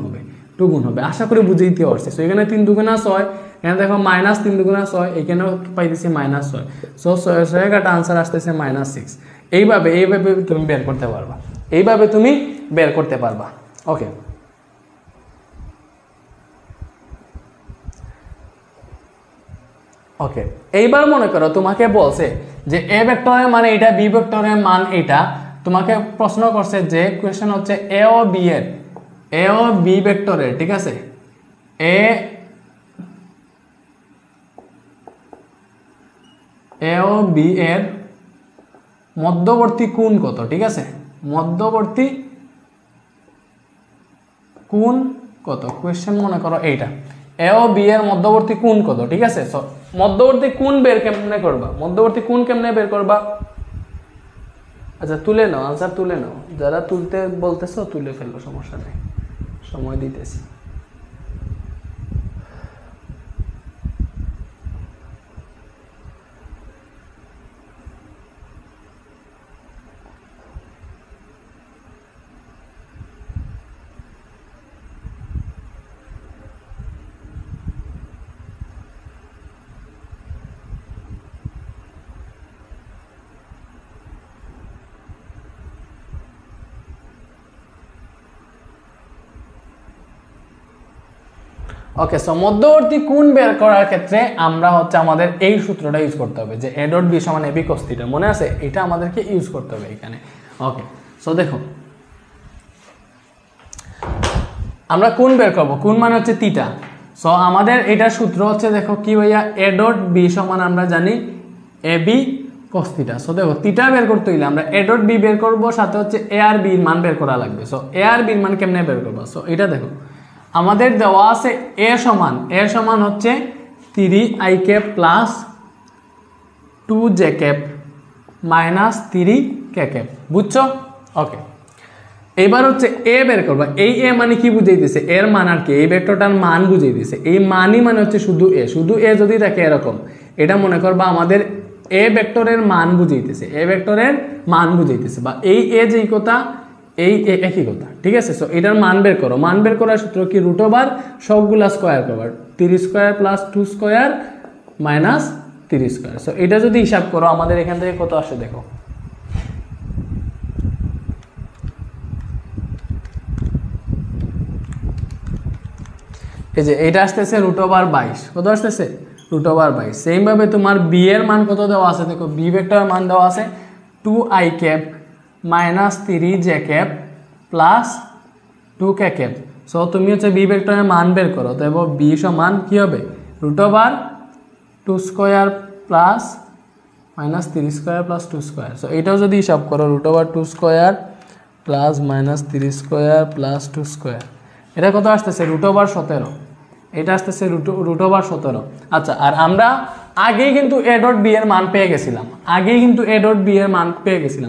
হবে, আশা করি বুঝে দিতে পারছি। সো এখানে 3 দুগুণা 6, এখানে দেখো -3 দুগুণা 6, এখানেও পাইতেছি -6, সো 6 কাটা আনসার আসতেছে -6। এইভাবে তুমি বের করতে পারবা, ওকে। ওকে, এইবার মনে করো তোমাকে বলছে যে এ ভেক্টরের মানে এটা, বি ভেক্টরের মান এটা। তোমাকে প্রশ্ন করছে যে কোয়েশ্চেন হচ্ছে এ ও বি ভেক্টরের, ঠিক আছে? এ ও বি এর মধ্যবর্তী কোণ কত, ঠিক আছে? মধ্যবর্তী কোণ কত? কোয়েশ্চেন মনে করো এইটা, এ ও বি এর মধ্যবর্তী কোণ কত, ঠিক আছে? সো মধ্যবর্তী কোণ কেমনে বের করবা? আচ্ছা তুলে নাও, আনসার তুলে নাও। যারা তুলতে বলতেছো তুলে ফেলো, সমস্যা নেই, সময় দিতেছি। ওকে, সো মধ্যবর্তী কোণ বের করার ক্ষেত্রে আমরা হচ্ছে আমাদের এই সূত্রটা ইউজ করতে হবে, যে এ ডট বি সমান এ বি কস থিটা, মনে আছে? এটা আমাদেরকে ইউজ করতে হবে এখানে। ওকে, সো দেখো আমরা কোণ বের করব, কোণ মানে হচ্ছে থিটা। সো আমাদের এটার সূত্র হচ্ছে দেখো কি ভাইয়া? এ ডট বি সমান আমরা জানি A B cos theta. So দেখো থিটা বের করতে হইলে আমরা এ ডট বি বের করব, সাথে হচ্ছে এ আর বি এর মান বের করা লাগবে। সো এ আর বি এর মান কেমনে বের করব? সো এটা দেখো, আমাদের দেওয়া আছে এ সমান হচ্ছে 3i cap plus 2j cap minus 3k cap, বুঝছো? ওকে, এবার হচ্ছে এ বের করবা। এই এ মানে কি বুঝাইতেছে? এর মান আর কি, এই ভেক্টরটার মান বুঝাইতেছে। এই মানই মানে হচ্ছে শুধু এ যদি থাকে এরকম, এটা মনে করবা আমাদের এ ভেক্টরের মান বুঝাইতেছে, এ ভেক্টরের মান বুঝাইতেছে, বা এই এ যেই কথা এই একই কথা, ঠিক আছে? সো এটার মান বের করো। মান বের করার সূত্র কি? রুট ওভার সবগুলা স্কোয়ার করবা, 3 square plus 2 square minus 3 square. So এটা যদি হিসাব করো আমাদের এখান থেকে কত আসে দেখো। এই যে এটা আসতেছে রুট ওভার 22, কত আসতেছে? Root over 22। সেম ভাবে তোমার বি এর মান কত দেওয়া আছে দেখো, বি ভেক্টরের মান দেওয়া আছে 2i cap minus 3j cap plus 2k cap. So তুমি হচ্ছে বি ভেক্টরের মান বের করো, তো বি সমান কি হবে? Root over 2 square plus minus 3 square plus 2 square. So এটাও যদি হিসাব করো, root over 2 square plus minus 3 square plus 2 square, এটা কত আসতেছে? Root over 17। এটা আসতেছে রুট ওভার 17। আচ্ছা, আর আমরা আগেই কিন্তু এ ডট বি এর মান পেয়ে গেছিলাম,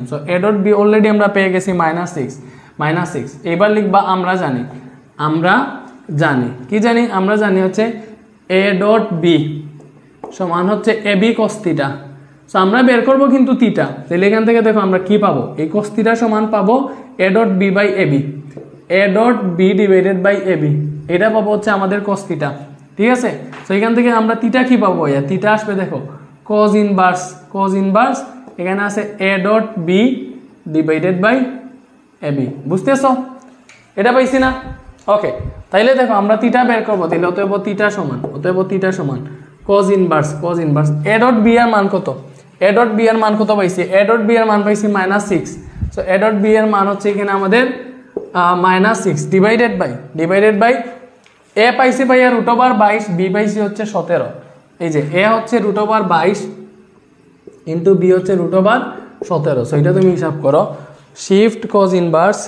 so A dot B already আমরা পেয়ে গেছি -6। এবার লিখবা আমরা জানি কি জানি? আমরা জানি হচ্ছে এ ডট বি সমান হচ্ছে A B cos theta. So আমরা বের করবো কিন্তু থিটা, তাহলে এখান থেকে দেখো আমরা কি পাবো? এই কস থিটা সমান পাবো A dot B by A B, A dot B divided by A B, এটা পাবো হচ্ছে আমাদের কস থিটা, ঠিক আছে? তো এখান থেকে আমরা থিটা কি পাবো? থিটা আসবে দেখো কজ ইনভার্স এখানে আছে A dot B divided by A B, বুঝতেছো? এটা পাইছি না? ওকে, তাইলে দেখো আমরা থিটা বের করবো, তাহলে অতএব থিটা সমান cos inverse A dot B এর মান কত? এ ডট বি এর মান কত পাইছি? এ ডট বি এর মান পাইছি -6। সো এ ডট বি এর মান হচ্ছে এখানে আমাদের -6 ডিভাইডেড বাই এ পাইছি ভাইয়া রুট ওভার 22, বি পাইছি হচ্ছে 17। এই যে এ হচ্ছে রুট ওভার 22 ইন্টু বি হচ্ছে রুট ওভার 17। সো এটা তুমি হিসাব করো, shift cos inverse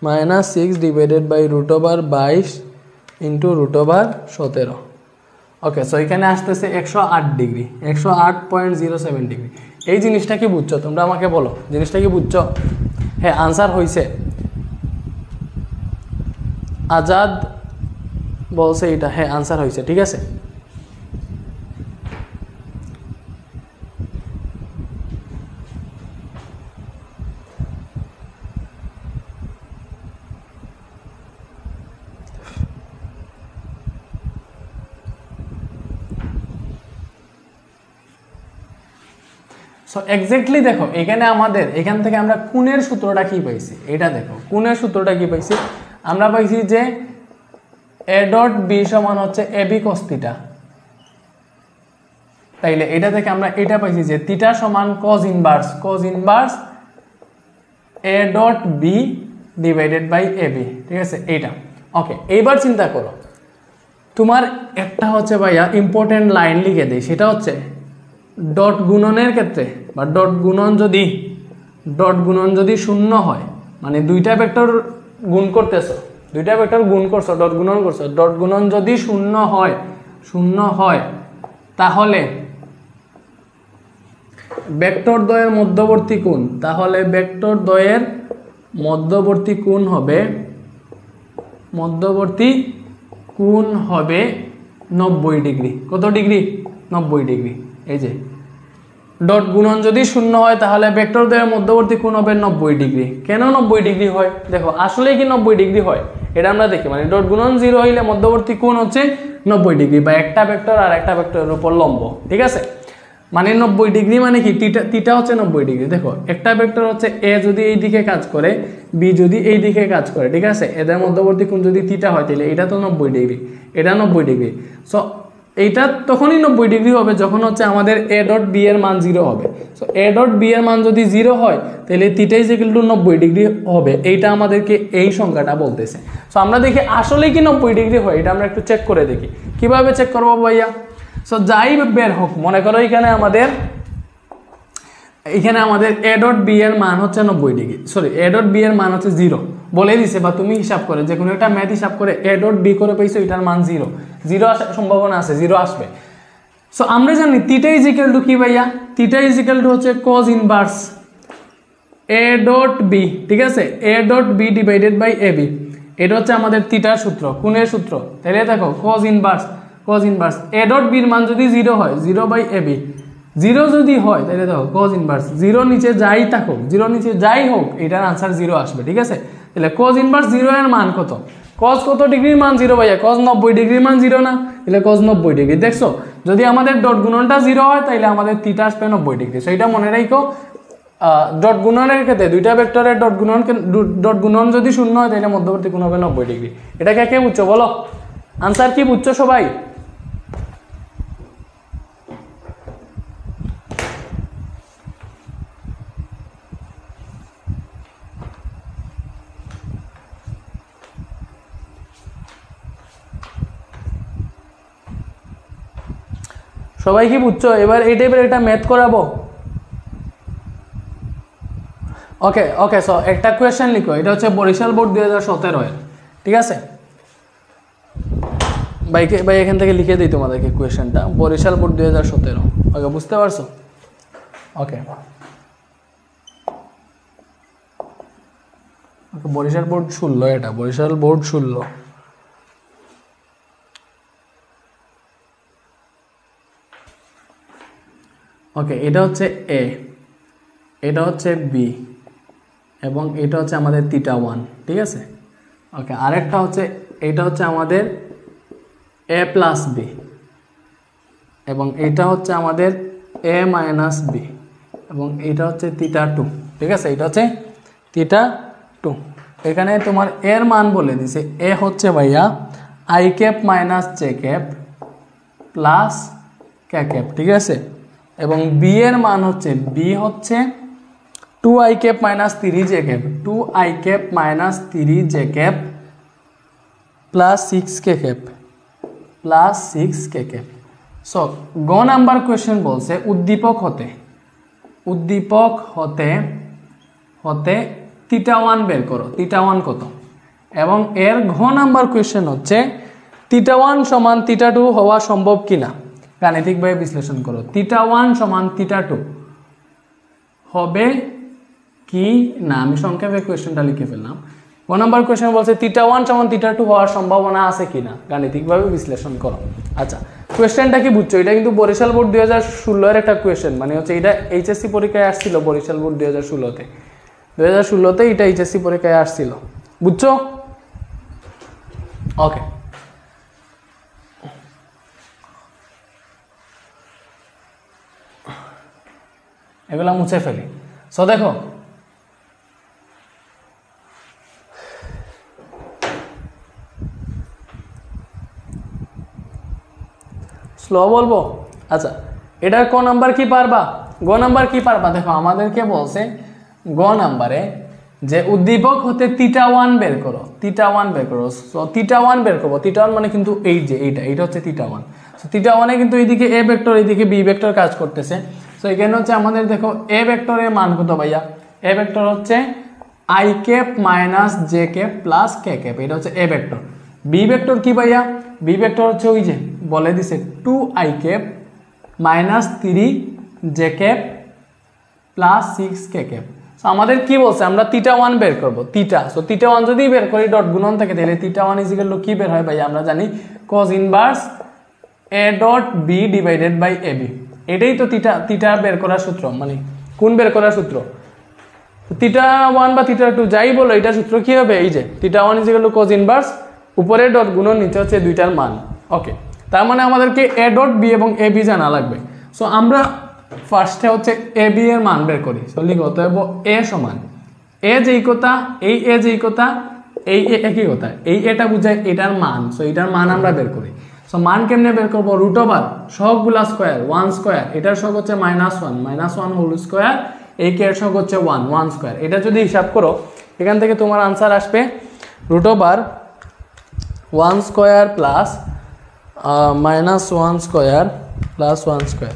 -6 divided by root over 22 into root over 17। Okay, so এখানে আসতেছে 108 ডিগ্রি, 108.07 ডিগ্রি। এই জিনিসটা কি বুঝছো? তোমরা আমাকে বলো, জিনিসটা কি বুঝছো? হ্যাঁ, আনসার হয়েছে। আজাদ বলছে এটা, হ্যাঁ আনসার হয়েছে, ঠিক আছে। সো এক্স্যাক্টলি দেখো এখানে আমাদের এখান থেকে আমরা কোণের সূত্রটা কি পাইছি? এটা দেখো কোণের সূত্রটা কি পাইছি? আমরা পাইছি যে এ ডট বি সমান হচ্ছে এ বি কস থিটা। তাইলে এটা থেকে আমরা এটা পাইছি যে থিটা সমান cos inverse A dot B divided by A B, ঠিক আছে? এইটা ওকে। এইবার চিন্তা করো, তোমার একটা হচ্ছে ভাইয়া ইম্পর্টেন্ট লাইন লিখে দেই, সেটা হচ্ছে ডট গুণনের ক্ষেত্রে বা ডট গুণন যদি শূন্য হয়, মানে দুইটা ভেক্টর গুণ করতেছো, ডট গুণন করছো, ডট গুণন যদি শূন্য হয় তাহলে ভেক্টর দ্বয়ের মধ্যবর্তী কোণ হবে 90 ডিগ্রি। কত ডিগ্রি? 90 ডিগ্রি। এই যে ডট গুণন যদি শূন্য হয় তাহলে ভেক্টর দ্বয়ের মধ্যবর্তী কোণ হবে 90 ডিগ্রি। কেন 90 ডিগ্রি হয়? দেখো আসলে কি 90 ডিগ্রি হয় এটা আমরা দেখি, মানে ডট গুণন 0 হইলে মধ্যবর্তী কোণ হচ্ছে 90 ডিগ্রি, বা একটা ভেক্টর আর একটা ভেক্টরের উপর লম্ব, ঠিক আছে? মানে 90 ডিগ্রি মানে কি? থিটা হচ্ছে 90 ডিগ্রি। দেখো একটা ভেক্টর হচ্ছে এ যদি এই দিকে কাজ করে, বি যদি এই দিকে কাজ করে, ঠিক আছে? এদের মধ্যবর্তী কোণ যদি থিটা হয় তাহলে এটা তো 90 ডিগ্রি, এটা 90 ডিগ্রি। সো এইটা তখনই 90 ডিগ্রি হবে যখন হচ্ছে আমাদের এ ডট বি এর মান 0 হবে। সো এ ডট বি এর মান যদি 0 হয় তাহলে theta is equal two 90 degree হবে। এইটা আমাদেরকে এই সংখ্যাটা বলতেছে। সো আমরা দেখি আসলেই কি 90 ডিগ্রি হয়, এটা আমরা একটু চেক করে দেখি। কিভাবে চেক করবো ভাইয়া? সো যাই বের হোক, মনে করো এখানে আমাদের এখানে আমাদের এ ডট বি এর মান হচ্ছে 90 degree, sorry A dot B এর মান হচ্ছে 0 বলে দিছে, বা তুমি হিসাব করে যে কোনো একটা ম্যাথ হিসাব করে এ ডট বি করে পেয়েছো, এটার মান 0 আসার সম্ভাবনা আছে, 0 আসবে। সো আমরা জানি থিটা ইজ ইকুয়াল টু কি ভাইয়া, থিটা ইজ ইকুয়াল টু হচ্ছে cos inverse A dot B, ঠিক আছে, A dot B divided by A B. এটা হচ্ছে আমাদের থিটার সূত্র, কোণের সূত্র। তাহলে দেখো cos ইনভার্স এ ডট বির মান যদি 0 হয়, 0 বাই এ বি, 0 যদি হয় তাহলে দেখো cos ইনভার্স 0 নিচে যাই থাকুক, 0 নিচে যাই হোক, এটার আনসার 0 আসবে, ঠিক আছে। তাহলে cos ইনভার্স 0 এর মান কত, cos কত ডিগ্রির মান 0 ভাইয়া, cos 90 ডিগ্রির মান 0 না, তাহলে cos 90 ডিগ্রি। দেখছো যদি আমাদের ডট গুণনটা 0 হয় তাহলে আমাদের থিটা আসবে 90 ডিগ্রি। সেইটা মনে রাখো, ডট গুণনের ক্ষেত্রে দুইটা ভেক্টরের ডট গুণন যদি 0 হয় তাহলে মধ্যবর্তী কোণ হবে 90 ডিগ্রি। এটা কে বুঝছো বলো, আনসার কি বুঝছো সবাই? সবাই কি বুঝছো? এবার এই টাইপের একটা ম্যাথ করাবো। ওকে সো একটা কোয়েশ্চেন লিখো, এটা হচ্ছে বরিশাল বোর্ড 2017 এর, ঠিক আছে। ভাই এখান থেকে লিখে দিই তোমাদেরকে কোয়েশ্চেনটা, বরিশাল বোর্ড 2017। ওকে, বুঝতে পারছো? ওকে বরিশাল বোর্ড 16, এটা বরিশাল বোর্ড 16। ওকে, এটা হচ্ছে এ, এটা হচ্ছে বি, এবং এটা হচ্ছে আমাদের থিটা 1, ঠিক আছে। ওকে, আরেকটা হচ্ছে এটা হচ্ছে আমাদের এ প্লাস বি, এবং এটা হচ্ছে আমাদের এ মাইনাস বি, এবং এটা হচ্ছে থিটা 2, ঠিক আছে। এটা হচ্ছে থিটা 2। এখানে তোমার এর মান বলে দিছে, এ হচ্ছে ভাইয়া I cap minus J cap plus K cap, ঠিক আছে। এবং বি এর মান হচ্ছে, বি হচ্ছে 2i cap minus 3j cap, 2i cap minus 3j cap plus 6k cap plus 6k cap. So গ নাম্বার কোয়েশ্চেন বলছে উদ্দীপক হতে থিটা 1 বের করো, থিটা 1 কত। এবং এর ঘ নাম্বার কোয়েশ্চেন হচ্ছে থিটা 1 সমান থিটা 2 হওয়া সম্ভব কিনা, গাণিতিকভাবে বিশ্লেষণ করো। থিটা 1 সমান থিটা 2 হবে কি না, আমি সংক্ষেপে কোয়েশ্চেনটা লিখে ফেললাম। গ নাম্বার কোয়েশ্চেন বলছে থিটা 1 সমান থিটা 2 হওয়ার সম্ভাবনা আছে কিনা, গাণিতিকভাবে বিশ্লেষণ করো। আচ্ছা, কোয়েশ্চেনটা কি বুঝছো? এটা কিন্তু বরিশাল বোর্ড 2016 এর একটা কোয়েশ্চেন, মানে হচ্ছে এটা এইচএসসি পরীক্ষায় আসছিল বরিশাল বোর্ড 2016-তে, 2016-তে এটা এইচএসসি পরীক্ষায় আসছিল, বুঝছো? ওকে, এগুলা মুছে ফেলি। সো দেখো স্লো বলবো। আচ্ছা, এটার ক নাম্বার কি পারবা, গ নাম্বার কি পারবা? দেখো আমাদেরকে বলছে গ নাম্বারে যে উদ্দীপক হতে থিটা 1 বের করো, থিটা 1 বের করো। সো থিটা 1 বের করবো, থিটা 1 মানে কিন্তু এই যে এইটা হচ্ছে থিটা 1। সো থিটা 1 এ কিন্তু এইদিকে এ ভেক্টর, এইদিকে বি ভেক্টর কাজ করতেছে। সো এখানে হচ্ছে আমাদের দেখো এ ভেক্টরের মান কত ভাইয়া, এ ভেক্টর হচ্ছে i cap minus J cap plus K cap, এটা হচ্ছে এ ভেক্টর। বি ভেক্টর কি ভাইয়া, বি ভেক্টর হচ্ছে ওই যে বলে দিছে 2i cap minus 3j cap plus 6k cap. So আমাদের কি বলছে, আমরা থিটা 1 বের করব, থিটা। সো থিটা 1 যদি বের করি ডট গুণন থাকে, তাহলে থিটা 1 ইজ ইকুয়াল টু কি বের হয় ভাই, আমরা জানি cos inverse a dot b divided by ab। এটাই তো থিটা বের করার সূত্র, মানে কোন বের করার সূত্র, থিটা 1 বা থিটা 2 যাই বলো, এটা সূত্র কি হবে, এই যে theta 1 is equal two cos inverse, উপরে ডট গুণন, নিচে হচ্ছে দুইটার মান। ওকে, তার মানে আমাদেরকে a ডট b এবং ab জানা লাগবে। সো আমরা ফার্স্টে হচ্ছে ab এর মান বের করি। সো লিখো তো a সমান a যেই কথা, এই a যেই কথা, এই a একই কথা, এই এটা বুঝায় এটার মান। সো এটার মান আমরা বের করি। সো মান কেমনে বের করবো, রুট ওভার সবগুলা স্কোয়ার, 1 স্কোয়ার, এটার সব হচ্ছে -1 হোল স্কোয়ার, এই কে এর সব হচ্ছে 1 স্কোয়ার। এটা যদি হিসাব করো এখান থেকে তোমার আনসার আসবে root over 1 square plus -1 square plus 1 square.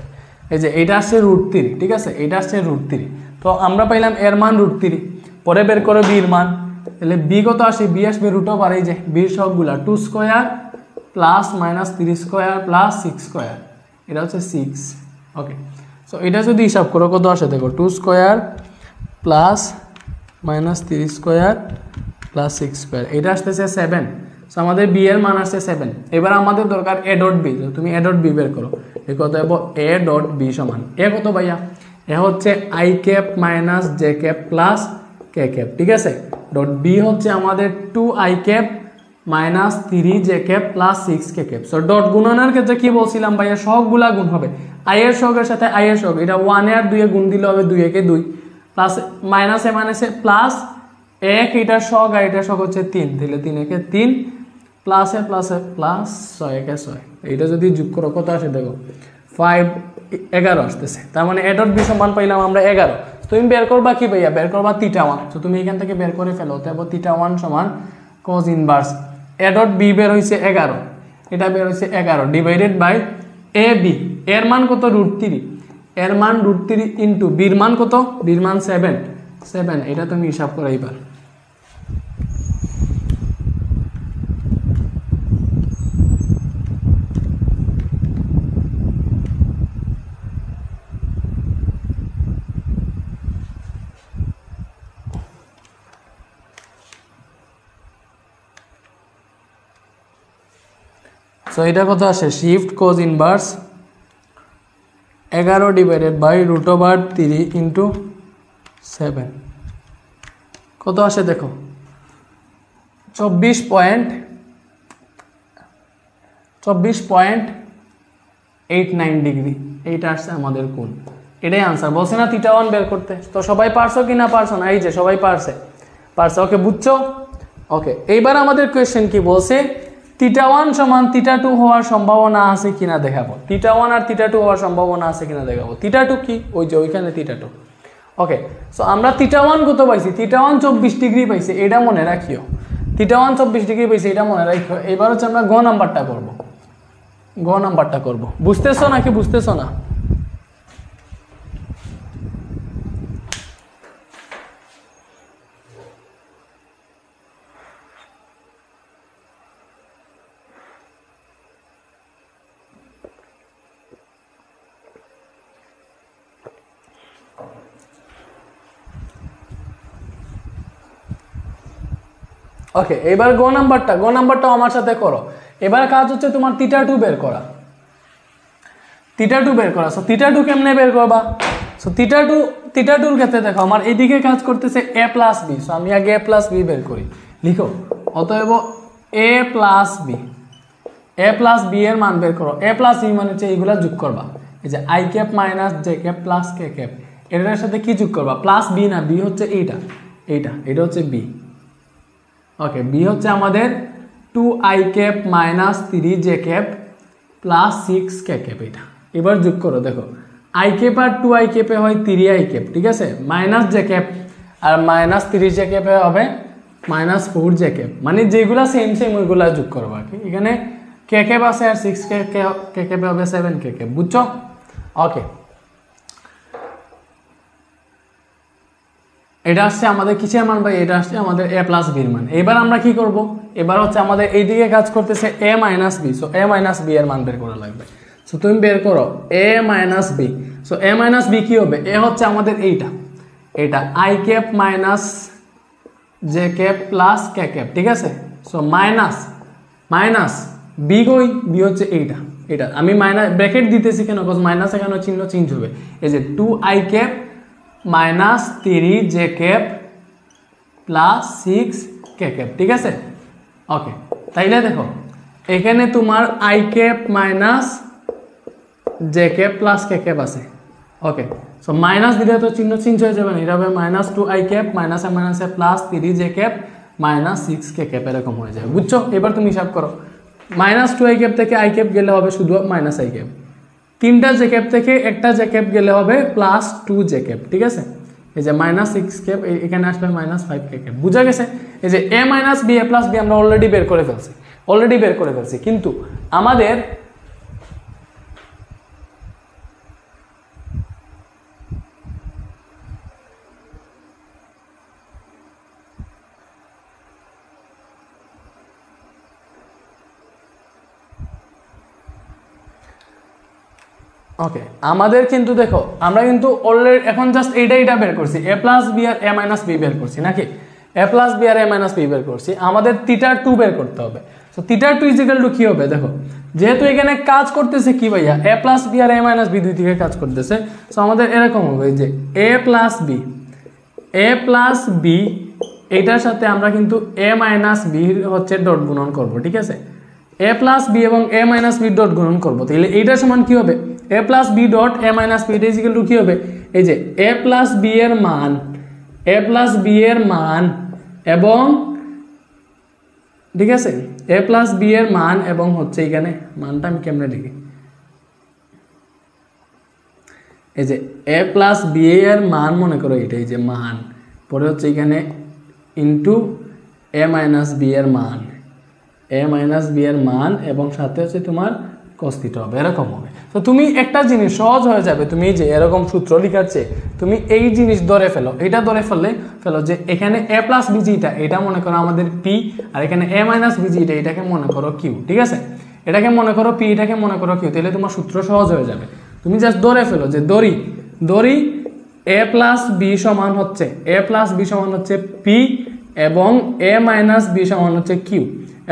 এই যে এটা আসছে √3, ঠিক আছে, এটা আসছে √3। তো আমরা পাইলাম এর মান √3, পরে বের করো বি এর মান, তাহলে বি কত আসে, বি আসবে √, এই যে বির সবগুলা 2 square plus minus 3 square plus 6 square, এটা হচ্ছে 6। ওকে, সো এটা যদি হিসাব করো কত আসে দেখো, 2 square plus minus 3 square plus 6 square, এটা আসতেছে 7। সো আমাদের বি এর মান আসছে 7। এবার আমাদের দরকার এ ডট বি, তুমি এ ডট বি বের করো। এই কত হবে, এ ডট বি সমান এ কত ভাইয়া, এ হচ্ছে i cap minus J cap plus K cap, ঠিক আছে। ডট বি হচ্ছে আমাদের 2 i cap minus 3 j cap plus 6 k cap. So dot গুণনের ক্ষেত্রে কি বলছিলাম ভাইয়া, সবগুলা গুণ হবে, আই এর সহগের সাথে আই এর সহগ, এটা 1 এ আর 2 এ গুণ দিলে হবে 2 একে 2 প্লাস মাইনাসে মাইনাসে প্লাস 1, এটার সহগ আর এটার সহগ হচ্ছে 3, তাহলে 3 একে 3 প্লাসে প্লাসে প্লাস 6 একে 6, এটা যদি যোগ করো কত আসে দেখো 5 11 আসতেছে। তার মানে এ ডট বি সমান পাইলাম আমরা 11। তুমি বের করবা কি ভাইয়া, বের করবা θ1। তো তুমি এখান থেকে বের করে ফেলো, তারপর θ1 সমান cos inverse A dot B বের হইছে 11, এটা বের হইছে 11 ডিভাইডেড বাই এ বি, এর মান কত √3, এর মান √3 ইনটু বির মান কত, বির মান 7, এটা তুমি হিসাব করো এইবার। সো এটা কত আসে, shift cos inverse 11 divided by √3 into 7, কত আসে দেখো 24.89 ডিগ্রি, এইটা আসছে আমাদের কোণ। এটাই আনসার, বলছে না θ1 বের করতে। তো সবাই পারছো কি না পারছো না, এই যে সবাই পারছে। ওকে, বুঝছো? ওকে, এইবার আমাদের কোয়েশ্চেন কি বলছে, θ1 সমান θ2 হওয়ার সম্ভাবনা আছে কিনা দেখাবো। θ1 আর θ2 হওয়ার সম্ভাবনা আছে কিনা দেখাবো। θ2 কি, ওই যে ওইখানে θ2। ওকে, সো আমরা θ1 কত পাইছি, θ1 24 ডিগ্রি পাইছি, এটা মনে রাখিও। θ1 24 ডিগ্রি পাইছি, এটা মনে রাখিও। এবার হচ্ছে আমরা গ নাম্বারটা করব। বুঝতেছো নাকি বুঝতেছো না? ওকে, এবার গ নাম্বারটাও আমার সাথে করো। এবার কাজ হচ্ছে তোমার θ2 বের করা। সো θ2 কেমনে বের করবা? সো θ2-র ক্ষেত্রে দেখো আমার এইদিকে কাজ করতেছে a প্লাস বি। সো আমি আগে a প্লাস বি বের করি, লিখো অতএব a প্লাস বি এর মান বের করো। a প্লাস বি মানে হচ্ছে এইগুলা যোগ করবা, এই যে I cap minus J cap plus K cap, এটার সাথে কি যোগ করবা, প্লাস বি না, বি হচ্ছে এটা হচ্ছে বি। ওকে, বি হচ্ছে আমাদের 2 i cap minus 3 j cap plus 6 k cap, এটা এবার যোগ করো। দেখো আই ক্যাপ আর 2 আই ক্যাপে হয় 3 আই ক্যাপ, ঠিক আছে, মাইনাস জে ক্যাপ আর মাইনাস 3 জে ক্যাপে হবে মাইনাস 4 জে ক্যাপ, মানে যেগুলা সেম ওইগুলা যোগ করবো আর কি। এখানে কে ক্যাপ আছে আর 6 কে ক্যাপে হবে 7 কে ক্যাপ, বুঝছো? ওকে, এটা আসছে আমাদের কিসের মান ভাই, এটা আসছে আমাদের a প্লাস বির মান। এবার আমরা কি করব, এবার হচ্ছে আমাদের এইদিকে কাজ করতেছে a minus B. So a minus B এর মান বের করা লাগবে। সো তুমি বের করো a minus B. So a minus B কি হবে, a হচ্ছে আমাদের এইটা I cap minus J cap plus K cap, ঠিক আছে। সো মাইনাস বি কই, বি হচ্ছে এইটা আমি মাইনাস ব্র্যাকেট দিতেছি কেন, বিকজ মাইনাস এখানে চিহ্ন চেঞ্জ হবে। এই যে 2 i cap minus 3 j cap plus 6 k cap, ঠিক আছে। ওকে, তাইলে দেখো এখানে তোমার I cap minus J cap plus K cap আছে। ওকে, সো মাইনাস দিলে তো চিহ্ন চেঞ্জ হয়ে যাবে না, এটা হবে মাইনাস 2 আই ক্যাপ মাইনাসে মাইনাসে plus 3 j cap minus 6 k cap, এরকম হয়ে যাবে, বুঝছো? এবার তুমি হিসাব করো, মাইনাস 2 আই ক্যাপ থেকে আই ক্যাপ গেলে হবে শুধু মাইনাস আই ক্যাপ, 3টা জে ক্যাপ থেকে একটা জে ক্যাপ গেলে হবে প্লাস 2 জে ক্যাপ, ঠিক আছে। এই যে মাইনাস 6 ক্যাপ এখানে আসবে মাইনাস 5 কে ক্যাপ, বুঝা গেছে? এই যে a minus B a plus B আমরা অলরেডি বের করে ফেলছি, কিন্তু আমাদের ওকে, আমাদের কিন্তু দেখো আমরা কিন্তু অলরেডি এখন জাস্ট এইটা বের করছি, a প্লাস বি আর a মাইনাস বি বের করছি নাকি, a প্লাস বি আর a মাইনাস বি বের করছি, আমাদের থিটা 2 বের করতে হবে। সো থিটা 2 ইজিক্যাল টু কি হবে দেখো, যেহেতু এখানে কাজ করতেছে কি ভাইয়া, a প্লাস বি আর a মাইনাস বি দুই দিকে কাজ করতেছে। সো আমাদের এরকম হবে যে a প্লাস বি এইটার সাথে আমরা কিন্তু a মাইনাস বি হচ্ছে ডট গুণন করব, ঠিক আছে, a প্লাস বি এবং a মাইনাস বি ডট গুণন করবো, তাহলে এইটার সমান কি হবে, a plus B dot a minus B is equal to কি হবে, এই যে a প্লাস বি এর মান এবং ঠিক আছে a প্লাস বি এর মান এবং হচ্ছে এখানে মানটা আমি কেমনে লিখি, এই যে a প্লাস বি এর মান মনে করো এটা, এই যে মান, পরে হচ্ছে এখানে ইন্টু a মাইনাস বি এর মান, a মাইনাস বি এর মান এবং সাথে হচ্ছে তোমার cos থিটা হবে, এরকম হবে। তো তুমি একটা জিনিস সহজ হয়ে যাবে, তুমি যে এরকম সূত্র লিখার চেয়ে তুমি এই জিনিস ধরে ফেলো, এটা ধরে ফেলো যে এখানে a প্লাস বি যেটা এটা মনে করো আমাদের p, আর এখানে a মাইনাস বি যেটা এটাকে মনে করো q, ঠিক আছে, এটাকে মনে করো p, এটাকে মনে করো q, তাহলে তোমার সূত্র সহজ হয়ে যাবে। তুমি জাস্ট ধরে ফেলো যে দড়ি a প্লাস বি সমান হচ্ছে p এবং a মাইনাস বি সমান হচ্ছে q,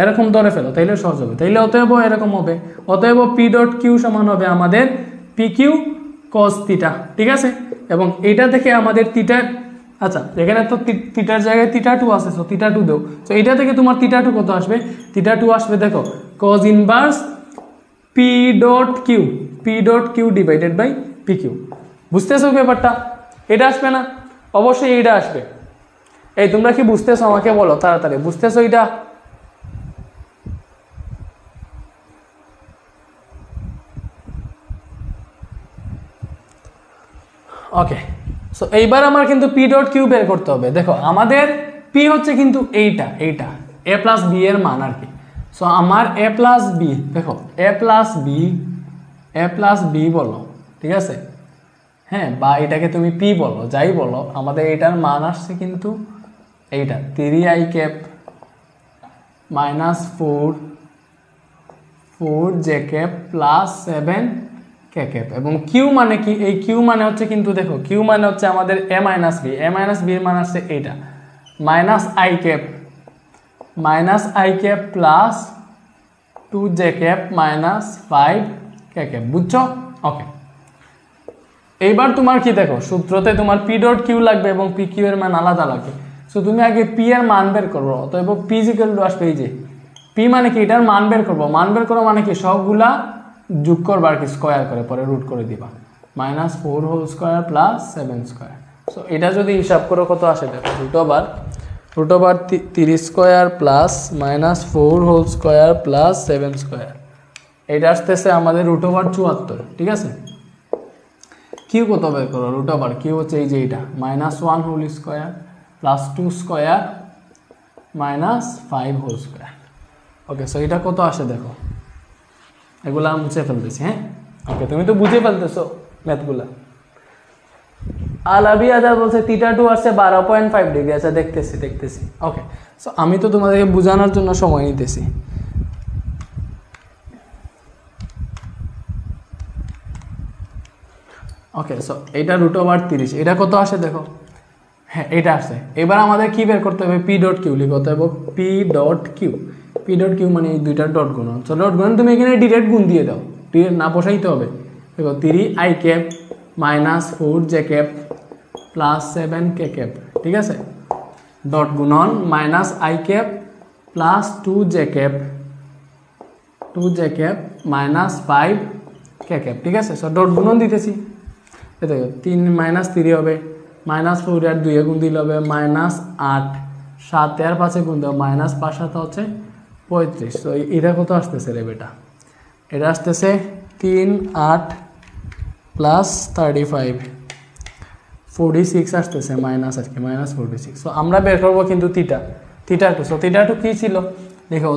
এরকম ধরে ফেলো, তাইলে সহজ হবে। তাইলে অতএব এরকম হবে, অতএব p ডট q সমান হবে আমাদের pq cos থিটা, ঠিক আছে, এবং এটা থেকে আমাদের থিটা, আচ্ছা এখানে তো থিটার জায়গায় থিটা 2 আছে, সো থিটা 2 দাও, সো এটা থেকে তোমার থিটা 2 কত আসবে, থিটা 2 আসবে দেখো cos inverse p dot q divided by pq। বুঝতেছো ব্যাপারটা, এটা আসবে না, অবশ্যই এইটা আসবে। এই তোমরা কি বুঝতেছো আমাকে বলো তাড়াতাড়ি, বুঝতেছো এটা? ওকে, সো এইবার আমার কিন্তু p ডট q বের করতে হবে। দেখো আমাদের p হচ্ছে কিন্তু এইটা a প্লাস বি এর মান আর কি। সো আমার a প্লাস বি, দেখো a প্লাস বি বলো, ঠিক আছে, হ্যাঁ, বা এটাকে তুমি p বলো, যাই বলো, আমাদের এটার মান আসছে কিন্তু এইটা 3i cap minus 4j cap plus 7k cap, এবং q মানে কি, এই q মানে হচ্ছে কিন্তু দেখো q মানে হচ্ছে আমাদের a মাইনাস বি এর মান আসছে এইটা minus i cap plus 2j cap minus 5k cap, বুঝছো? ওকে, এইবার তোমার কি দেখো সূত্রতে তোমার p ডট q লাগবে এবং pq এর মান আলাদা লাগবে। সো তুমি আগে p এর মান বের করবো, অতএব p ইকুয়াল টু আসবে এই যে p মানে কি, এটার মান বের করবো মানে কি সবগুলা যোগ করবা আর কি, স্কয়ার করে পরে রুট করে দিবা, -4 whole square plus 7 square. So এটা যদি হিসাব করো কত আসে দেখো, root over 3 square plus -4 whole square plus 7 square, এটা আসতেছে আমাদের রুট ওভার 74, ঠিক আছে। কিউ কত বের করো, রুট ওভার কিউ হচ্ছে এই যে এটা -1 whole square plus 2 square minus 5 whole square. Okay, so এটা কত আসে দেখো, এগুলো আমি মুছে ফেলতেছি, হ্যাঁ। ওকে, তুমি তো বুঝে ফেলতেছো ম্যাথগুলা। আলাবি আজাদ বলছে থিটা 2 আসছে 12.5 ডিগ্রি। আচ্ছা দেখতেছি। ওকে, সো আমি তো তোমাদেরকে বোঝানোর জন্য সময় নিতেছি। ওকে, সো এটা রুট ওভার 30, এটা কত আসে দেখো, হ্যাঁ এটা আসে। এবার আমাদের কি বের করতে হবে, পি ডট কিউ লিখতে হবে, পি ডট কিউ মানে এই দুইটা ডট গুণ, সো ডট গুণ তুমি এখানে ডিরেক্ট গুণ দিয়ে দাও, ডিরেক্ট না বসাইতে হবে। দেখো 3i cap minus 4j cap plus 7k cap, ঠিক আছে, ডট গুণন minus i cap plus 2j cap minus 5k cap, ঠিক আছে। সো ডট গুণন দিতেছি, দেখো 3 মাইনাস 3 হবে, -4 আর 2 গুণ দিলে হবে -8, 7 আর 5 গুণ দাও -5 7 হচ্ছে 35। তো এটা কত আসতেছে রে বেটা, এটা আসতেছে 3 8 প্লাস 35 46 আসতেছে মাইনাস আর কি -46। সো আমরা বের করবো কিন্তু থিটা 2। সো থিটা 2 কি ছিল দেখো,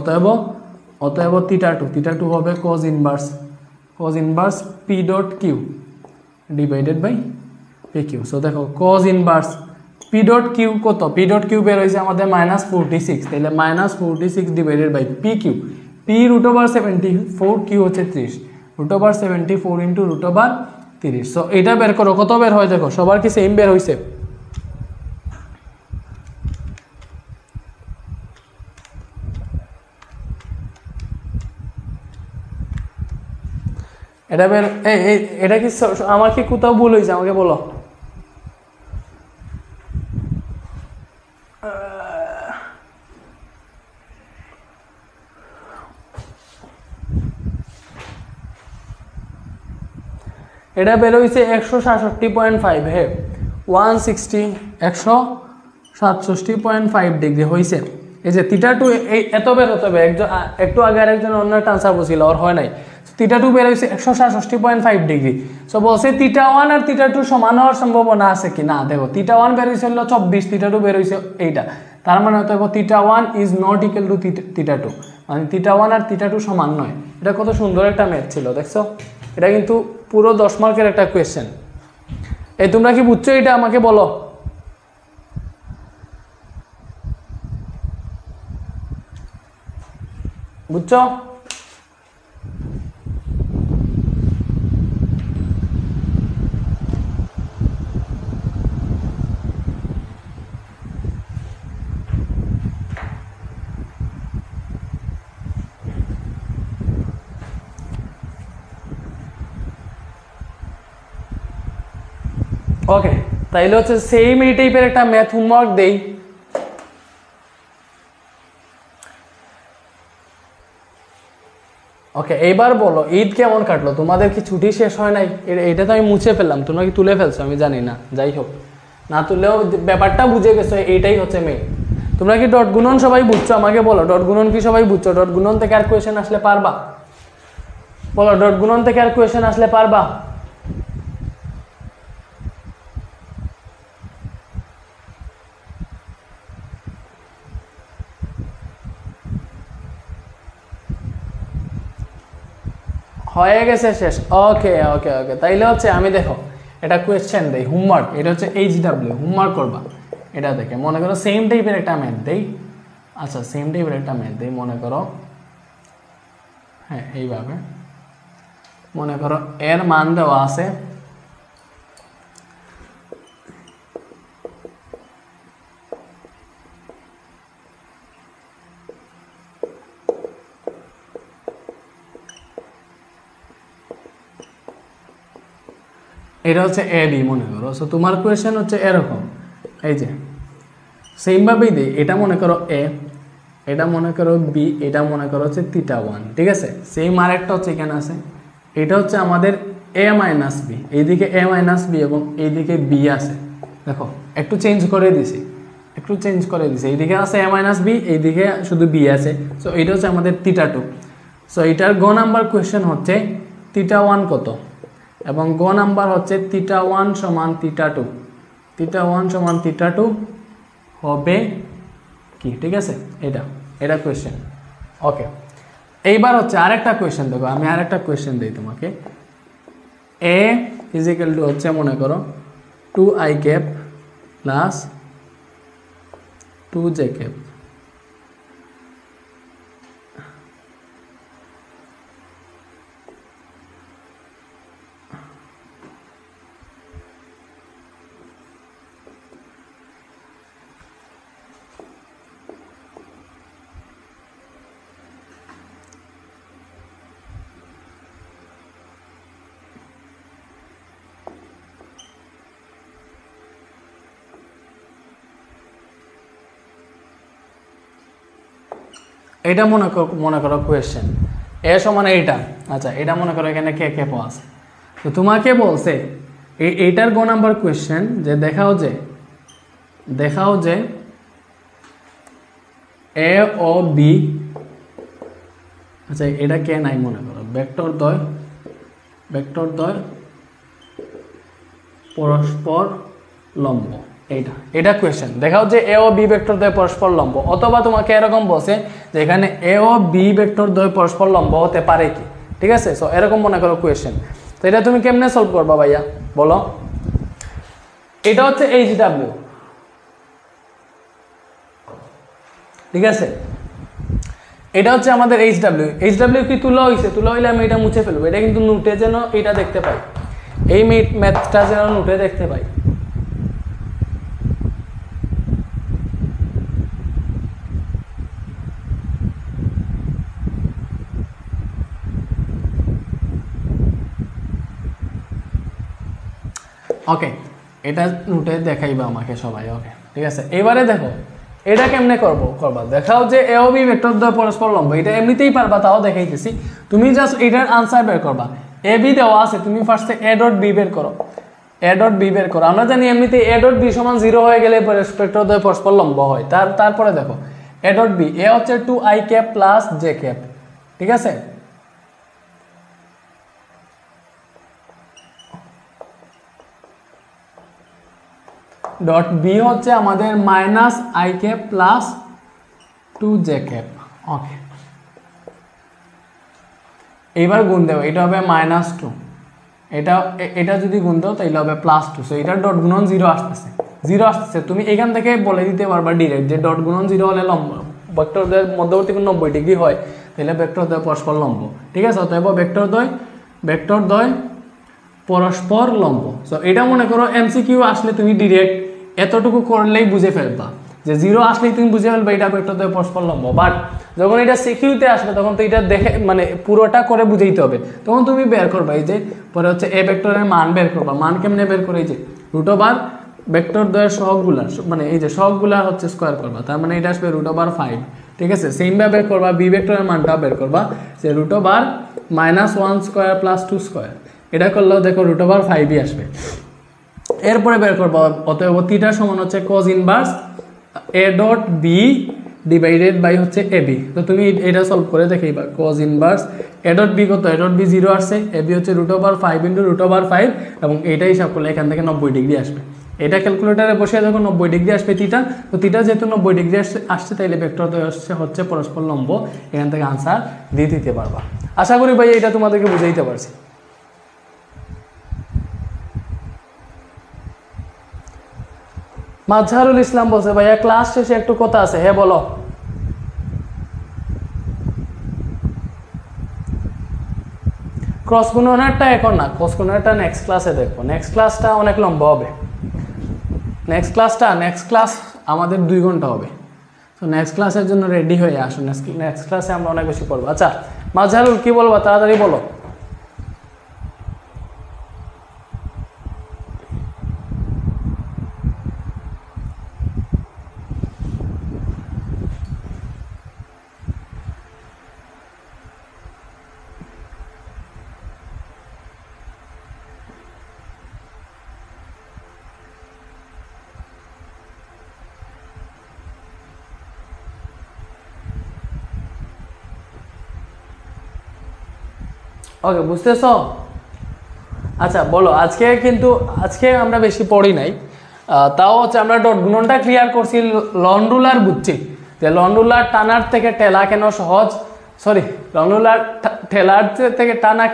অতএব থিটা 2 হবে cos inverse p dot Q divided by pq। So দেখো cos inverse p dot Q কত, p ডট কিউ বের হয়েছে আমাদের -46, তাহলে -46 divided by pq, p √/74, q হচ্ছে 30, √/74 ইন্টু √/30। সো এটা বের করো, কত বের হয় দেখো, সবার কি সেম বের হয়েছে? এটা বের এটা কি আমার কি কোথাও ভুল হয়েছে আমাকে বলো। এটা বের হয়েছে 167.5, হ্যাঁ 167.5 ডিগ্রি হয়েছে। এই যে θ2 এই এত বের হতে হবে, একটু আগে আরেকজন অন্য ট্রান্সফার বলছিল ওর হয় নাই, θ2 বের হয়েছে 167.5 ডিগ্রি। সো বলছে θ1 আর θ2 সমান হওয়ার সম্ভাবনা আছে কি না, দেখো θ1 বের হয়েছে 24, θ2 বের হয়েছে এইটা, তার মানে হতে হবে θ1 ইজ নট ইকুয়াল টু θ2, মানে θ1 আর θ2 সমান নয়। এটা কত সুন্দর একটা ম্যাথ ছিল দেখছো, এটা কিন্তু পুরো 10 মার্কের একটা কোয়েশ্চেন। এই তোমরা কি বুঝছো এটা আমাকে বলো। বুঝছো? ওকে, তাইলে হচ্ছে সেম এই টাইপের একটা ম্যাথ হোমওয়ার্ক দেই। ওকে, এইবার বলো ঈদ কেমন কাটলো, তোমাদের কি ছুটি শেষ হয় নাই? এটা তো আমি মুছে ফেললাম, তোমরা কি তুলে ফেলছো আমি জানি না, যাই হোক না তুললেও ব্যাপারটা বুঝে গেছো, এইটাই হচ্ছে মেইন। তোমরা কি ডট গুণন সবাই বুঝছো আমাকে বলো, ডট গুণন কি সবাই বুঝছো? ডট গুণন থেকে আর কোয়েশ্চেন আসলে পারবা? বলো, ডট গুণন থেকে আর কোয়েশ্চেন আসলে পারবা? হয়ে গেছে শেষ। ওকে ওকে ওকে, তাইলে হচ্ছে আমি দেখো এটা কোয়েশ্চেন দেই হোমওয়ার্ক, এটা হচ্ছে HW হোমওয়ার্ক করবা। এটা দেখে মনে করো সেম টাইপের একটা ম্যাথ দেই, আচ্ছা সেম টাইপের একটা ম্যাথ দেই, মনে করো হ্যাঁ এইভাবে, মনে করো এর মান দেওয়া আছে এটা হচ্ছে AB মনে করো। সো তোমার কোয়েশ্চেন হচ্ছে এরকম, এই যে সেমভাবেই দিই, এটা মনে করো A, এটা মনে করো B, এটা মনে করো হচ্ছে θ1, ঠিক আছে। সেম আরেকটা হচ্ছে এখানে আছে, এটা হচ্ছে আমাদের A-B, এইদিকে A-B এবং এইদিকে B আছে। দেখো একটু চেঞ্জ করে দিছি, এইদিকে আছে A-B, এইদিকে শুধু B আছে। সো এটা হচ্ছে আমাদের θ2। সো এটার গ নাম্বার কোয়েশ্চেন হচ্ছে θ1 কত, এবং গ নাম্বার হচ্ছে θ1 সমান θ2, θ1 সমান θ2 হবে কি, ঠিক আছে। এটা কোয়েশ্চেন। ওকে, এইবার হচ্ছে আরেকটা কোয়েশ্চেন দেখো, আমি আরেকটা কোয়েশ্চেন দিই তোমাকে। A ইজ ইকুয়াল টু হচ্ছে মনে করো 2i cap plus 2j cap, এটা মনে করো কোয়েশ্চেন এ সমান এইটা, আচ্ছা এটা মনে করো এখানে কে কে আছে। তো তোমাকে বলছে এইটার গ নাম্বার কোয়েশ্চেন যে দেখাও যে A ও B, আচ্ছা এটা কে নাই মনে করো ভেক্টর দ্বয় পরস্পর লম্ব, এটা কোয়েশ্চেন। দেখাও যে A ও B ভেক্টর দ্বয় পরস্পর লম্ব, অথবা তোমাকে এরকম বলছে যে এখানে A ও B ভেক্টর দ্বয় পরস্পর লম্ব হতে পারে কি, ঠিক আছে। সো এরকম মনে করো কোয়েশ্চেন। তো এটা তুমি কেমনে সলভ করবা ভাইয়া বলো। এটা হচ্ছে HW, ঠিক আছে। এটা হচ্ছে আমাদের এইচডাব্লিউ কি তোলা হইলে আমি এটা মুছে ফেলবো, এটা কিন্তু নোটে যেন এটা দেখতে পাই, এই ম্যাথটা যেন নোটে দেখতে পাই। ওকে, এটা নোটে দেখাইবা আমাকে সবাই। ওকে ঠিক আছে, এবারে দেখো এটা কেমনে করবা দেখাও যে এ ও বি ভেক্টর দ্বয় পরস্পর লম্ব, এটা এমনিতেই পারবা, তাও দেখাইতেছি। তুমি জাস্ট এটার আনসার বের করবা, এ বি দেওয়া আছে, তুমি ফার্স্টে এ ডট বি বের করো, আমরা জানি এমনিতে এ ডট বি সমান 0 হয়ে গেলে ভেক্টর দ্বয় পরস্পর লম্ব হয়। তারপরে দেখো এ ডট বি, এ হচ্ছে 2i cap plus J cap, ঠিক আছে। ডট বি হচ্ছে আমাদের minus i cap plus 2j cap. Okay, এইবার গুণ দেবো, এটা হবে -2, এটা যদি গুণ দাও তাহলে হবে +2। সো এটার ডট গুণন 0 আসতেছে। তুমি এখান থেকে বলে দিতে পারবা ডিরেক্ট যে ডট গুণন 0 হলে লম্ব ভেক্টরদের মধ্যবর্তী কোণ 90 ডিগ্রি হয়, তাহলে ভেক্টর দ্বয় পরস্পর লম্ব, ঠিক আছে। অতএব ভেক্টর দ্বয় পরস্পর লম্ব। সো এটা মনে করো এমসিকিউ আসলে তুমি ডিরেক্ট এতটুকু করলেই বুঝে ফেলবা, যে 0 আসলেই তুমি বুঝে ফেলবা এটা ভেক্টর দ্বয় পরস্পর লম্ব। বাট যখন এটা সিকিউতে আসবে তখন তো এটা দেখে মানে পুরোটা করে বুঝাইতে হবে, তখন তুমি বের করবা এই যে পরে হচ্ছে এ ভেক্টরের মান বের করবা। মান কেমনে বের করে, এই যে √ ভেক্টর দ্বয়ের সহগগুলা, মানে এই যে সহগগুলা হচ্ছে স্কয়ার করবা, তার মানে এটা আসবে √5, ঠিক আছে। সেম ভাবে বের করবা বি ভেক্টরের মানটা বের করবা, যে √(-1 স্কয়ার + 2 স্কয়ার), এটা করলেও দেখো √5ই আসবে। এরপরে বের করবো অতএব থিটা সমান হচ্ছে cos inverse a dot B divided by হচ্ছে এ বি। তো তুমি এটা সলভ করে দেখাইবা, cos inverse a dot B কত, a ডট বি 0 আসছে, এ বি হচ্ছে √5 × √5, এবং এটা হিসাব করলে এখান থেকে 90 ডিগ্রি আসবে। এটা ক্যালকুলেটারে বসে যখন 90 ডিগ্রি আসবে থিটা, তো থিটা যেহেতু 90 ডিগ্রি আসছে তাইলে ভেক্টর দ্বয় হচ্ছে পরস্পর লম্ব, এখান থেকে আনসার দিয়ে দিতে পারবা। আশা করি ভাই এটা তোমাদেরকে বুঝাইতে পারছি। মাজহারুল ইসলাম বলছে ভাইয়া ক্লাস শেষে একটু কথা আছে, হ্যাঁ বলো। ক্রস গুণনটা এখন না, ক্রস গুণনটা নেক্সট ক্লাসে দেখবো, নেক্সট ক্লাসটা অনেক লম্বা হবে। নেক্সট ক্লাস আমাদের 2 ঘন্টা হবে। তো নেক্সট ক্লাসের জন্য রেডি হয়ে আসুন, নেক্সট ক্লাসে আমরা অনেক বেশি পড়বো। আচ্ছা মাজহারুল কি বলবা, তাড়াতাড়ি বলো। ওকে, বুঝতেছ? আচ্ছা বলো, আজকে আমরা বেশি পড়ি নাই, তাও হচ্ছে আমরা ডট গুণনটা ক্লিয়ার করছি, লন রুলার বুঝছি যে লন রুলার টানার থেকে টেলা কেন সহজ, লন রুলার টেলার থেকে টানা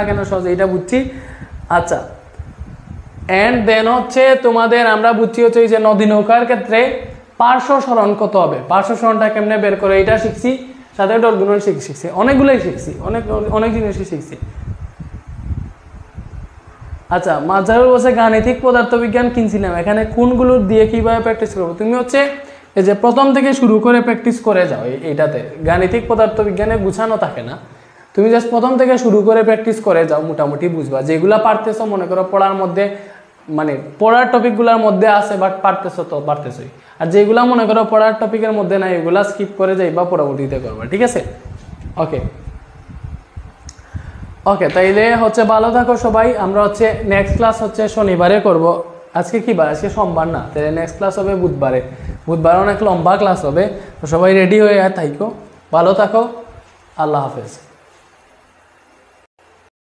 কেন সহজ, এটা বুঝছি। আচ্ছা এন্ড দেন হচ্ছে তোমাদের আমরা বুঝছি হচ্ছে যে নদী নৌকার ক্ষেত্রে পার্শ্ব সরণ কত হবে, পার্শ্ব সরণটা কেমনে বের করে এটা শিখছি, সাথে ডট গুণন শিখছি, অনেকগুলোই শিখছি, অনেক জিনিসই শিখছি। আচ্ছা মাজহারুল বলছে গাণিতিক পদার্থবিজ্ঞান কিনছিলাম, এখানে কোনগুলো দিয়ে কিভাবে প্র্যাকটিস করবো, তুমি হচ্ছে এই যে প্রথম থেকে শুরু করে প্র্যাকটিস করে যাও। এইটাতে গাণিতিক পদার্থবিজ্ঞানে গুছানো থাকে না, তুমি জাস্ট প্রথম থেকে শুরু করে প্র্যাকটিস করে যাও, মোটামুটি বুঝবা। যেগুলা পারতেছো মনে করো পড়ার মধ্যে, মানে পড়ার টপিকগুলোর মধ্যে আছে বাট পারতেছো তো পারতেছোই, আর যেগুলা মনে করো পড়ার টপিকের মধ্যে নাই এগুলা স্কিপ করে যাইবা, পরবর্তীতে করবা, ঠিক আছে। ওকে তাইলে হচ্ছে ভালো থাকো সবাই। আমরা হচ্ছে নেক্সট ক্লাস হচ্ছে শনিবারে করব। আজকে কি বার, আজকে সোমবার না, তাহলে নেক্সট ক্লাস হবে বুধবারে অনেক লম্বা ক্লাস হবে। তো সবাই রেডি হয়ে থাকো, ভালো থাকো, আল্লাহ হাফেজ।